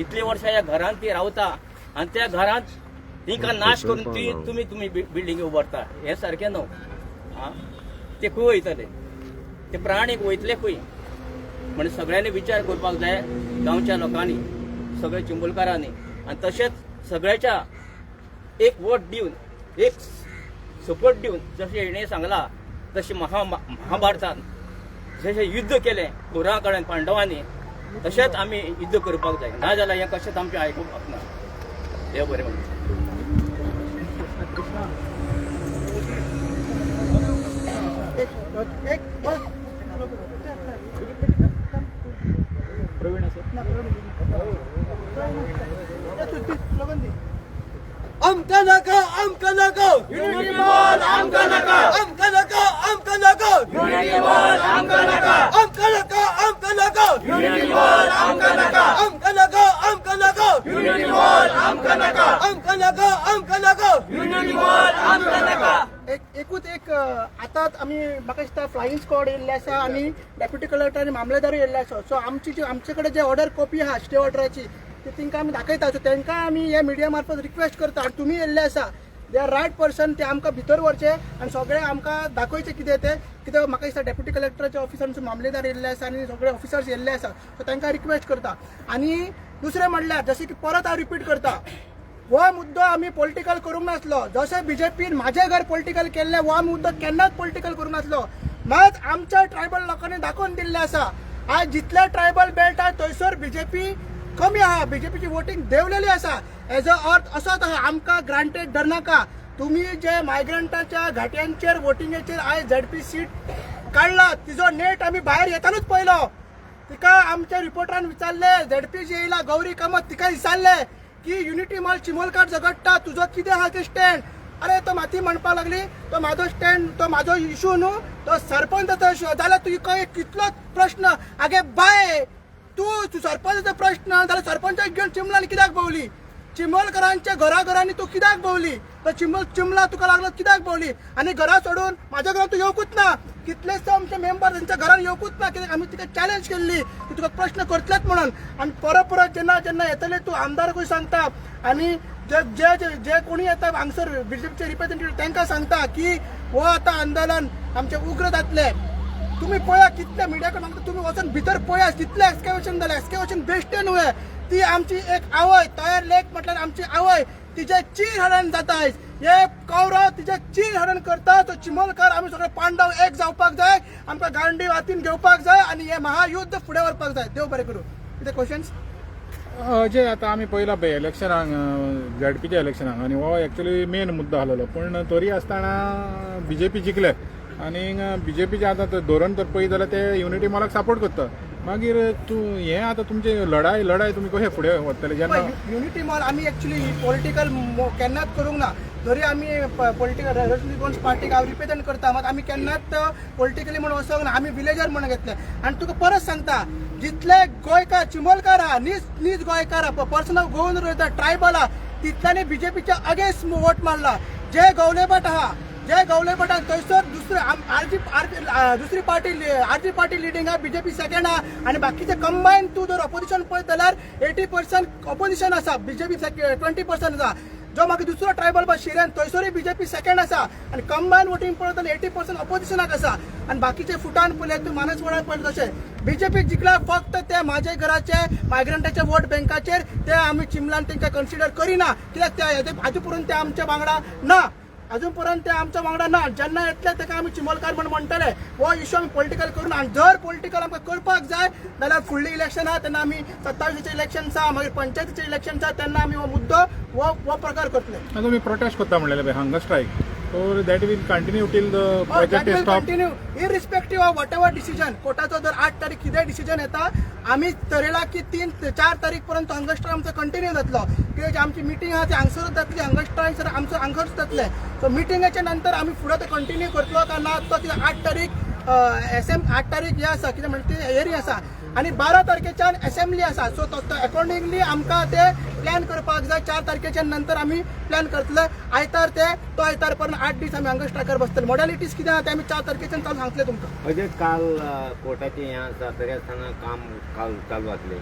इतलीं वर्सां ह्या घरांत ती रावता आनी त्या घरांत तिंका नाश करून तुमी बिल्डिंगी उबारता हें सारकें न्हू आं ते खंय वयतले ते प्राणी वयतले खंय म्हणजे सगळ्यांनी विचार करपाक जाय गांवच्या लोकांनी सगळ्या चिंबोलकारांनी आनी तशेंच सगळ्याच्या एक वोट दिवन एक सपोर्ट दिवन जशें हेणें सांगला तशें महाभारतान जशें युद्ध केलें कौरवां कडेन पांडवांनी तशेंच आमी युद्ध करपाक जाय ना जाल्यार हें कशेंच आमचें आयकुपाक ना देव बरें म्हणटा आमका नका युनिटी मॉल आमका नका युनिटी मॉल आमका नका युनिटी मॉल आमका नका एकूच एक आतांच आमी म्हाका दिसता फ्लायिंग स्क्वॉड येयल्ले आसा आनी डेप्युटी कलेक्टर आनी मामलेदार येयल्ले आसा सो आमचे कडेन जे ऑर्डर कॉपी आहा स्टे ऑर्डराची ती तांकां आमी दाखयता सो तांकां आमी हे मिडिया मार्फत रिक्वेस्ट करता आनी तुमी येयल्ले आसा दे आर रायट पर्सन ते आमकां भितर व्हरचे आनी सगळे आमकां दाखोवचे कितें ते कितें म्हाका दिसता डेप्युटी कलेक्टराच्या ऑफिसांचो मामलेदार येयल्ले आसा आनी सगळे ऑफिसर्स येयल्ले आसा सो तांकां रिक्वेस्ट करता आनी दुसरें म्हणल्यार जशें की परत हांव रिपीट करता हो मुद्दो आमी पॉलिटिकल करूंक नासलो जशें बीजेपीन म्हाजें घर पॉलिटिकल केल्लें हो मुद्दो केन्नाच पॉलिटिकल करूंक नासलो मात आमच्या ट्रायबल लोकांनी दाखोवन दिल्लें आसा आज जितले ट्रायबल बेल्ट आहा थंयसर बीजेपी कमी आहा बीजेपीची वोटींग देंवलेली आसा हेजो अर्थ असोच आहा आमकां ग्रांटेड धरनाका तुम्ही जे मायग्रंटाच्या घाट्यांचेर वोटिंगेचेर आयज झडपी सीट काडला तिजो नेट आमी भायर येतानूच पळयलो तिका आमच्या रिपोर्टरान विचारले झडपी जी येयला गौरी कामत तिका विचारले की युनिटी मॉल चिमोलकार झगडटा तुजो कितें आहा ते स्टँड अरे तो माती म्हणपाक लागली तो म्हाजो स्टँड तो म्हाजो इशू न्हू तो सरपंचाचो इशू जाल्यार तुका कितलो प्रश्न आगे बाय तू सरपंचाचो प्रश्न जाल्यार सरपंचाक घेवन चिमलांनी कित्याक भोंवली चिमोलकरांच्या घराघरांनी तू कित्याक भोंवली तो चिमला तुका लागलो कित्याक भोंवली आनी घरा सोडून म्हाज्या घरान तू येवकूच ना कितलेशे आमचे मेंबर तांच्या घरान येवकूच ना कित्याक आमी तिका चॅलेंज केल्ली की तुका प्रश्न करतलेच म्हणून आनी परत जेन्ना येतले तूं आमदाराकूय सांगता आनी जे कोणी येता हांगसर बीजेपीचे रिप्रेझेंटेटिव्ह तांकां सांगता की हो आतां आंदोलन आमचे उग्र जातले तुम्ही पळया कितले मिडियाकडे मागता तुम्ही वचून भितर पळया कितले एक्सकॅव्हेशन जालें एक्सकॅव्हेशन बेश्टे न्हय ती आमची एक आवय तयार लेक म्हटल्यार आमची आवय तिचे चीर हरण जाता हे कौरव तिचे चीर हरण करता तो चिमोलकार आमी सगळे पांडव एक जावपाक जाय आमकां गांडी हातीन घेवपाक जाय आनी हे महायुद्ध फुडें व्हरपाक जाय देव बरें करूं कितें क्वेश्चन्स जे आतां आमी पळयला पळय इलेक्शनाक झडपीच्या इलेक्शनाक आनी हो एक्चुअली मेन मुद्दो आसलेलो पूण तरी आसतना बीजेपी जिखले आनी बीजेपीचे आतां धोरण तर पळयत जाल्यार ते युनिटी मॉलाक सपोर्ट करता मागीर तूं हें आतां तुमची लढाय तुमी कशें फुडें व्हरतले जेन्ना युनिटी मॉल आमी एक्चुअली पॉलिटिकल केन्नाच करूंक ना जरी आमी पॉलिटिकल रेव्होल्युशनरी पार्टीक हांव रिप्रेझेंट करता मात आमी केन्नाच पॉलिटिकली म्हणून वचोंक ना आमी विलेजर म्हणून घेतले आनी तुका परत सांगता जितले गोंयकार चिमोलकार आहा नीज गोंयकार आहा पर्सनल गोवन रोयता ट्रायबल आहा तितल्यांनी बीजेपीच्या अगेन्स्ट वोट मारला जे गवलेभट आहा जे गवलेभटाक थंयसर दुसरी पार्टी लिडींग आहा बीजेपी सेकंड आहा आनी बाकीचे कंबायन तूं जर ऑपोजिशन पळयत जाल्यार 80% ऑपोजिशन आसा बीजेपी 20% आसा जो म्हाका दुसरो ट्रायबल बस शिरेन थंयसरूय बीजेपी सेकंड आसा आनी कंबायन वोटींग पळयत जाल्यार 80% ऑपोजिशनाक आसा आनी बाकीचे फुटान पळयले तूं मानसवाडाक पळयत तशें बीजेपी जिखला फक्त ते म्हाजे घराचे मायग्रंटाच्या वोट बँकाचेर ते आमी चिमलान तांकां कन्सिडर करिना कित्याक ते हाजे परून ते आमच्या वांगडा ना अजून पर्यंत ते आमच्या वांगडा ना. जेन्ना येतले तेका आमी चिमोलकार म्हणून म्हणटले हो इश्यू आमी पॉलिटिकल करून. आणि जर पॉलिटिकल आमकां करपाक जाय जाल्यार फुडली इलेक्शन आहा तेन्ना आमी 27 इलेक्शन आहा, मागीर पंचायतीचे इलेक्शन आहा, तेन्ना आमी हो मुद्दो हो प्रकार करतले. आता तुम्ही प्रोटेस्ट करता म्हणलेले पळय हांगा strike, so that will continue till the project is stop. Continue irrespective of whatever decision. कोर्टाचो जर 8 तारीख कितें डिसिजन येता आमी ठरयला की 3-4 तारीख पर्यंत हंगर स्ट्रायक आमचो कंटिन्यू जातलो. कित्याक जी आमची मिटींग आहा ती हांगसरूच जातली, हंगर स्ट्रायक आमचो हांगसरूच जातले. सो मिटिंगेच्या नंतर आमी फुडें ते कंटिन्यू करतलो काय ना तो कितें 8 तारीख 8 तारीख हे आसा कितें म्हणटा ती हेरी आसा आणि 12 तारखेच्यान असेंब्ली आसा. सो अकॉर्डिंगली आमकां ते प्लॅन करपाक जाय. 4 तारखेच्या नंतर आमी प्लॅन करतले. आयतार तो आयतार पर्यंत 8 दीस आमी हंगर स्ट्रायकार बसतले. मॉडॅलिटीज कितें आहा ते आमी 4 तारखेच्यान चालू सांगतले तुमकां. म्हणजे काल कोर्टाचे हे आसा तरी आसतना काम काल चालू आसले,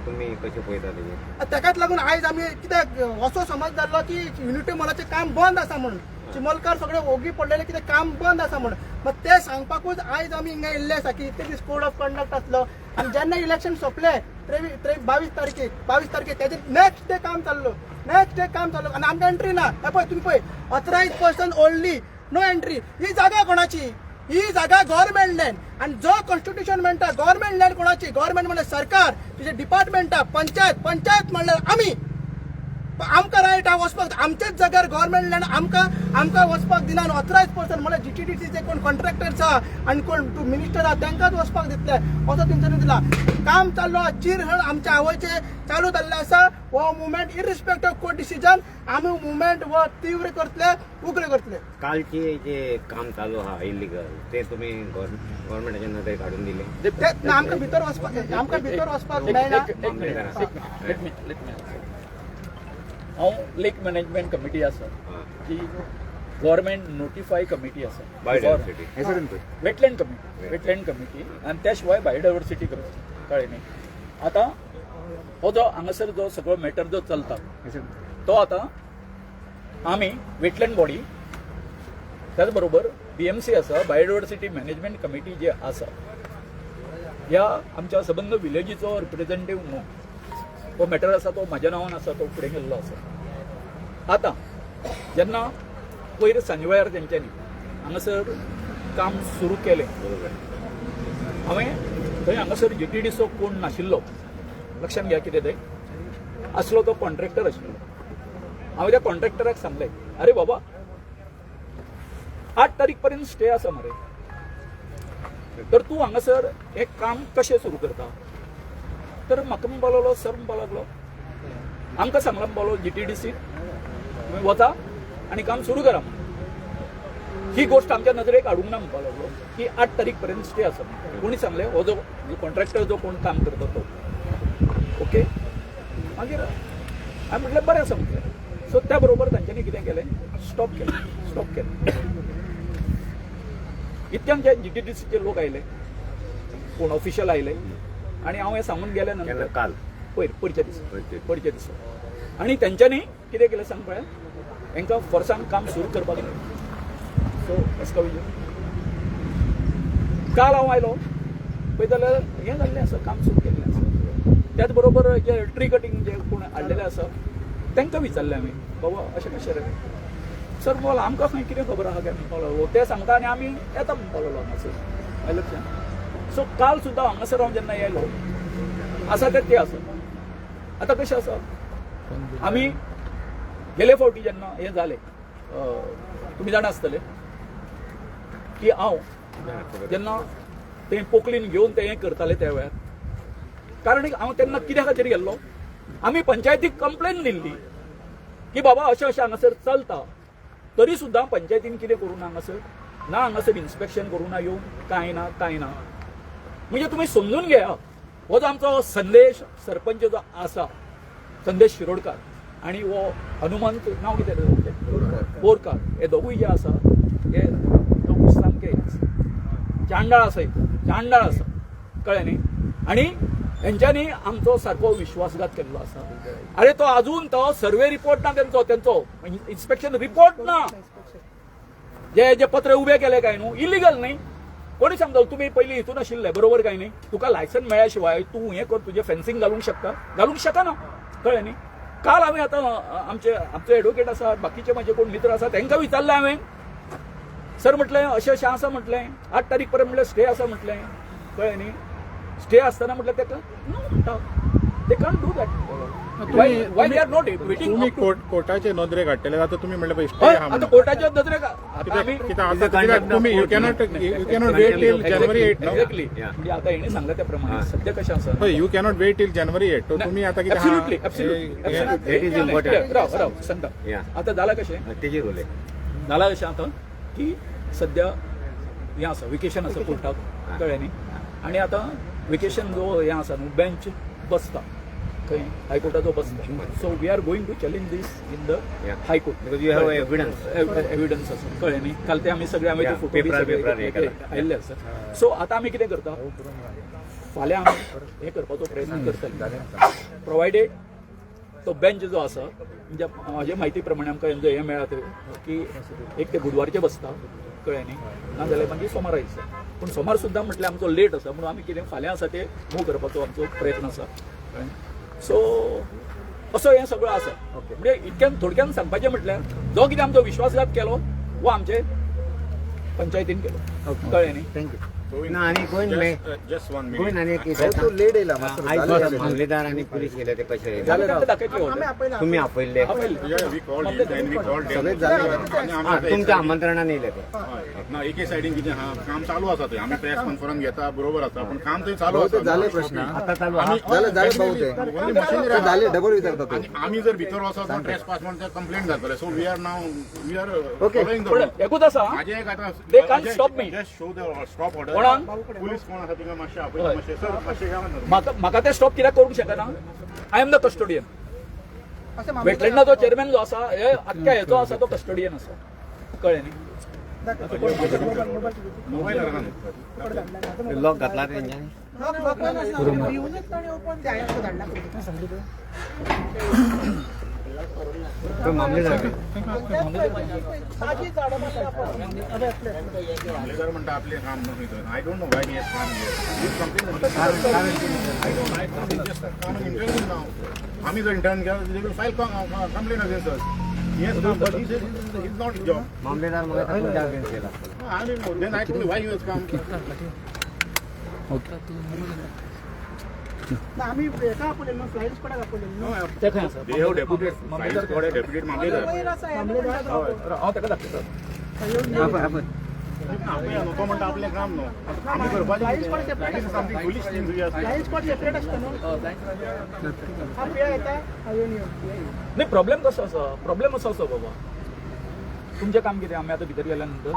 तुम्ही कशें पळयता तेजेर? ताकाच लागून आयज आमी कित्याक असो समज जाल्लो की युनिटी मॉलाचें काम बंद आसा म्हणून. चिमोलकार सगळे ओगी पडलेले कितें काम बंद आसा म्हणून. मग ते सांगपाकूच आयज आमी हिंगा येयल्ले आसा की इतले दीस कोड ऑफ कंडक्ट आसलो आणि जेन्ना इलेक्शन सोंपले 22 तारखेक तेजे नेक्स्ट डे काम चाललो आणि आमकां एंट्री ना. पळय तुम्ही पळय authorise person only, no entry. ही जागा कोणाची? ही जागा गव्हर्नमेंट लँड. आणि जो कॉन्स्टिट्यूशन म्हणटा गव्हर्नमेंट लँड कोणाची? गव्हर्नमेंट म्हणजे सरकार, तिचे डिपार्टमेंट पंचायत म्हणल्यार आमी. आमकां रायट आहा वचपाक. आमच्याच जाग्यार गव्हर्नमेंट लँड आमकां वचपाक दिना. ऑथरायज पर्सन म्हळ्यार जीटीडीसीचे कोण कॉन्ट्रॅक्टर्स आहा आणि कोण मिनिस्टर आहा तांकांच वचपाक दितले असो तेंच्यांनी दिला. काम चाललो चिरहळ आमच्या आवयचे चालू जाल्ले आसा. हो मुवमेंट इरिस्पेक्ट ऑफ कोर्ट डिसिजन आमी मुवमेंट हो तीव्र करतले, उग्र करतले. कालचे जे काम चालू आहा इलिगल ते तुम्ही गव्हर्नमेंटाच्या नदरेक काढून दिले? ते आमकां भितर वचपाक मेळना. हांव लेक मॅनेजमेंट कमिटी आसा जी गव्हर्मेंट नोटिफाय कमिटी आसा, वेटलँड कमिटी आणि त्या शिवाय बायोडायवर्सिटी कमिटी. कळ्ळें न्ही? आतां हो जो हांगासर जो सगळो मॅटर जो चलता तो आतां आमी वेटलँड बॉडी त्याच बरोबर BMC आसा, बायोडायवर्सिटी मॅनेजमेंट कमिटी जी आसा ह्या आमच्या सबंद विलेजीचो रिप्रेझेंटेटिव्ह न्हू. तो मॅटर आसा तो म्हाज्या नांवान आसा, तो फुडें गेल्लो आसा. आतां जेन्ना पयर सांजे वेळार तेंच्यांनी हांगासर काम सुरू केलें, हांवें थंय हांगासर जीटीडीचो कोण नाशिल्लो, लक्षांत घ्या कितें तें आसलो तो कॉन्ट्रॅक्टर आशिल्लो. हांवें त्या कॉन्ट्रॅक्टराक सांगलें, अरे बाबा 8 तारीख पर्यंत स्टे आसा मरे, तर तूं हांगासर हें काम कशें सुरू करता? तर म्हाका म्हणपाक सर म्हणपाक लागलो, आमकां सांगला म्हणपाक जीटीडीसी वचा आनी काम सुरू करा. ही गोष्ट आमच्या नदरेक हाडूंक ना म्हणपाक लागलो की 8 तारीख पर्यंत स्टे आसा. कोणी सांगलें हो जो कॉन्ट्रॅक्टर जो कोण काम करता तो. ओके, मागीर हांवें म्हटलें बरें आसा म्हटलें. सो त्या बरोबर तांच्यांनी कितें केलें, स्टॉप केलें. इतक्यान जे जीटीडीसीचे लोक आयले, कोण ऑफिशियल आयले आणि हांव हें सांगून गेल्या नंतर काल परच्या दिसा आणि तेंच्यांनी कितें केलें सांग पळय, हांकां फोर्सान काम सुरू करपाक जाय. सो एसका विजय काल हांव आयलो पळय जाल्यार हें जाल्लें आसा, काम सुरू केल्लें आसा. त्याच बरोबर जे ट्री कटींग जे कोण हाडलेले आसा तांकां विचारलें हांवें, बाबा अशें कशें रे? सर बोला आमकां खंय कितें खबर आहा काय म्हणपाक लागलो. ते सांगता आनी आमी येता म्हणपाक लागलो हांगासर. लक्षांत. सो काल सुद्दां हांगासर हांव जेन्ना येयलो आसा ते आसा. आतां कशें आसा, आमी गेले फावटी जेन्ना हें जालें, तुमी जाणा आसतले की हांव जेन्ना तें पोकलीन घेवन तें हें करतालें त्या वेळार, कारण हांव तेन्ना कित्या खातीर गेल्लो, आमी पंचायतीक कंप्लेन दिल्ली की बाबा अशें हांगासर चलता, तरी सुद्दां पंचायतीन कितें करूं ना हांगासर इन्स्पेक्शन करूं ना येवन, कांय ना. म्हणजे तुम्ही समजून घ्या, हो जो आमचो संदेश सरपंच जो आसा, संदेश शिरोडकार आणि हो हनुमंत नांव कितें बोरकार, हे दोगूय जे आसा हे दोगूय सामके चांडाळ आसा. कळ्ळें न्ही? आणि तेंच्यांनी आमचो सारको विश्वासघात केल्लो आसा. अरे तो अजून तो सर्वे रिपोर्ट ना तेंचो इन्स्पेक्शन रिपोर्ट ना. जे पत्र उबे केले काय न्हू, इलिगल न्ही. कोणी सांगता तुम्ही पयलीं हितून आशिल्ले, बरोबर काय न्ही? तुका लायसन मेळ्ळ्या शिवाय तूं हें कर, तुजें फेन्सिंग घालूंक शकना. कळ्ळें न्ही? काल हांवें आतां आमचे एडवोकेट आसात बाकीचे म्हाजे कोण मित्र आसात तांकां विचारलें हांवें सर म्हटलें अशें आसा म्हटलें 8 तारीख पर्यंत म्हटलें स्टे आसा म्हटलें कळ्ळें न्ही स्टे आसतना म्हटलें ताका नो म्हणटा they can't do that Y they are not waiting तुम्ही कोर्टाचे नदरेक हाडटले आतां तुम्ही म्हणले पळय स्टे हय आहा आतां कोर्टाच्या नदरेक आतां आमी कित्याक तुम्ही यू कॅनॉट वेट टिल जानेवारी 8 एक्झॅक्टली म्हणजे आतां हेणी सांगला त्या प्रमाणे सध्या कशें आसा हय यू कॅनॉट वेट टिल जानेवारी 8 तो तुम्ही आता कितें एब्सोल्युटली एब्सोल्युटली राव सांगता आतां जालां कशें तेजेर उलय जालां कशें आतां की सध्या हें आसा वेकेशन आसा कोर्टाक कळ्ळें न्ही आनी आतां वेकेशन जो हें आसा न्हू बेंच बसता खंय हायकोर्टाचो बसता so we are going to challenge this in the high court evidence आसा कळ्ळें न्ही काल ते आमी सगळे आमी फोटो आयिल्ले आसा सो आतां आमी कितें करता फाल्यां आमी हें करपाचो प्रयत्न करतले प्रोवायडेड तो बेंच जो आसा म्हणजे म्हाजे म्हायती प्रमाणे आमकां हें मेळ्ळा की एक ते बुधवारचे बसता कळ्ळें न्ही नाजाल्यार मागीर सोमारा दिसता पूण सोमार सुद्दां म्हटल्यार आमचो लेट आसा म्हणून आमी कितें फाल्यां आसा ते मूव करपाचो आमचो प्रयत्न आसा कळ्ळें सो असो हें सगळो आसा म्हणजे इतक्यान थोडक्यान सांगपाचें म्हटल्यार जो कितें आमचो विश्वासघात केलो वो आमचे पंचायतीन केलो कळ्ळें न्ही थँक्यू ना आणि कोण नाही जस्ट वन कोण मिनिट आणि मामलेदार आणि पोलीस गेले ते कसे तुम्ही आपयले we called then we called तुमच्या आमंत्रणाने येले ते ना एके सायडीन कितें आहा काम चालू आसा थंय आमी प्रेस कॉन्फरन्स घेता बरोबर आसा पण काम थंय चालू आसा जाले प्रश्न आता चालू झाले डबल विचारता आणि आमी जर भितर वचत पण ट्रेस पास म्हणून कंप्लेंट जातले so we are following the पूण एकूच आसा माझे एक आता They can't stop me. Just show the stop order कोणाक? पुलीस कोण आसा तुका मातशें आपयता मातशें सर मातशें घ्या म्हणून म्हाका ते स्टॉप कित्याक करूंक शकना आय एम द कस्टोडियन असे वेटलँडाचो चेअरमॅन जो आसा हे अख्ख्या हेचो आसा तो कस्टोडियन आसा कळ्ळें न्ही मोबाईल लॉक घातला तेंच्यानी मामलेदार मामलेदार म्हणटा आपले काम न्हू थंय I don't know why he has come here आमी जर इंटर्न केला they will file complaint against us yes but he is not job Mamledar मग तुमच्या अगेन्स्ट केला I don't know then I told why he has come आम्ही एका आपल्याला flights पण आपल्याला ते खंय आसा दे हॅव डेप्युटेड फाईल थोडे डेप्युटेड मामलेदार हांव ताका दाखयता नको म्हणटा आपलें काम न्हू आमी करपाचें सामकी फुलीश थिंग्स वी आर फ्लाईट्स पण सेपरेट असतं ना हा पिया येता हा येऊन येऊ नाही प्रॉब्लेम कसो आसा प्रॉब्लेम असो आसा बाबा तुमचें काम कितें आमी आतां भितर गेल्या नंतर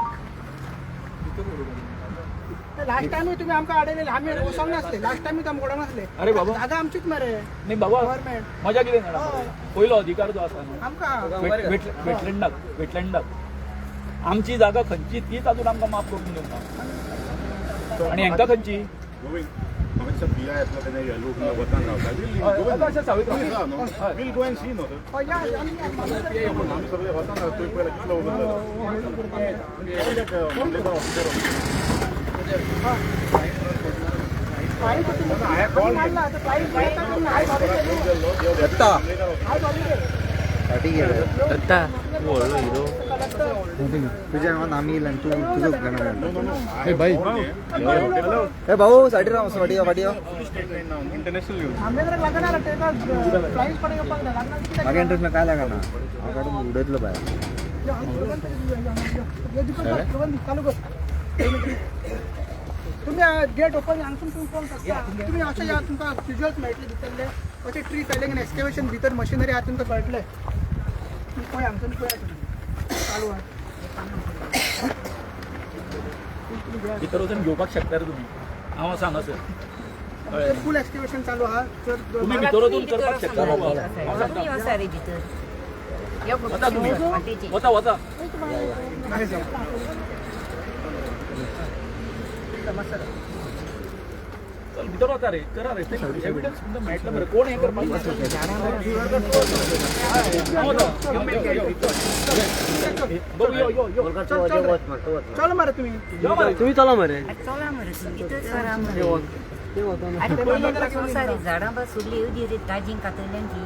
लास्ट टाइम तुम्ही आमकां आडयले आम्ही वसोंक नासले लास्ट टाइम तुमकां घडोंक नासले अरे बाबा जागा आमचीच मरे नाही बाबा गव्हर्नमेंट मजा कितें जाणा पयलो अधिकार जो आसा न्हू आमकां वेटलँडाक आमची जागा खंयची तीच अजून आमकां माफ करून दिवना आनी हांकां खंयची म्हाका पिया येतलो तेन्ना लोक वतान रावता वील गो एंड सी न्हू आमी सगळे वतान रावता पळय पयलीं कितलो मामलेदार ऑफिसर तुझ्या नावात आम्ही येईल आणि तू तुझंच गाणं ए भाई ए भाऊ साठी राहा वाटी वाटी इंटरनॅशनल न्यूज मागे इंटरेस्ट काय लागा ना काढून उडतलं बाहेर तुम्ही गेट ओपन हांगसून तुम्ही कोण शकता तुम्ही अशें या तुमकां विज्युअल्स मेळटले भितरले अशें ट्री फेलिंग आनी एक्सकेवेशन भितर मशिनरी आहा तुमकां कळटले पळय हांगसून पळय चालू आहा भितर वचून घेवपाक शकता रे तुमी हांव आसा हांगासर फूल एक्सकेवेशन चालू आहा तुमी भितर वचून करपाक शकता बाबा आमी वसा रे भितर यो वता तुमी वाटेची वता वता चल भितर वता रे करा रे एविडन्स तुमकां मेळटलो मरे कोण हें करपाक चल मरे तुम्ही तुम्ही चला मरे चला मरे भितर सरा मरे आनी पयलीं वसा रे झाडां बा सोडली येवदी रे ताजीं कातरल्यांची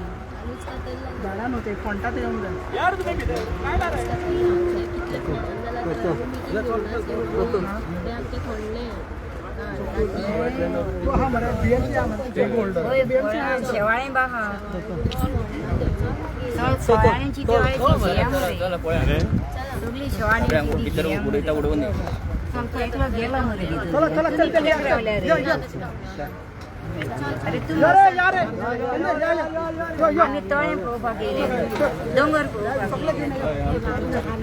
झाडां न्हू ते फोंटात येवंक जाय यार तुम्ही किती काय लाराय? तो हा मरे BMC हा मरे शेवाळे बाहा शेवाळ्यांची सगळी शेवाळ्यांची किती उडयता उडवून आमचा एकलो गेला मरे चला चला चल चल या अरे तू या रे आम्ही तळे पळोवपाक गेले दोंगर पळोवपाक गेले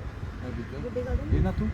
ये ना तू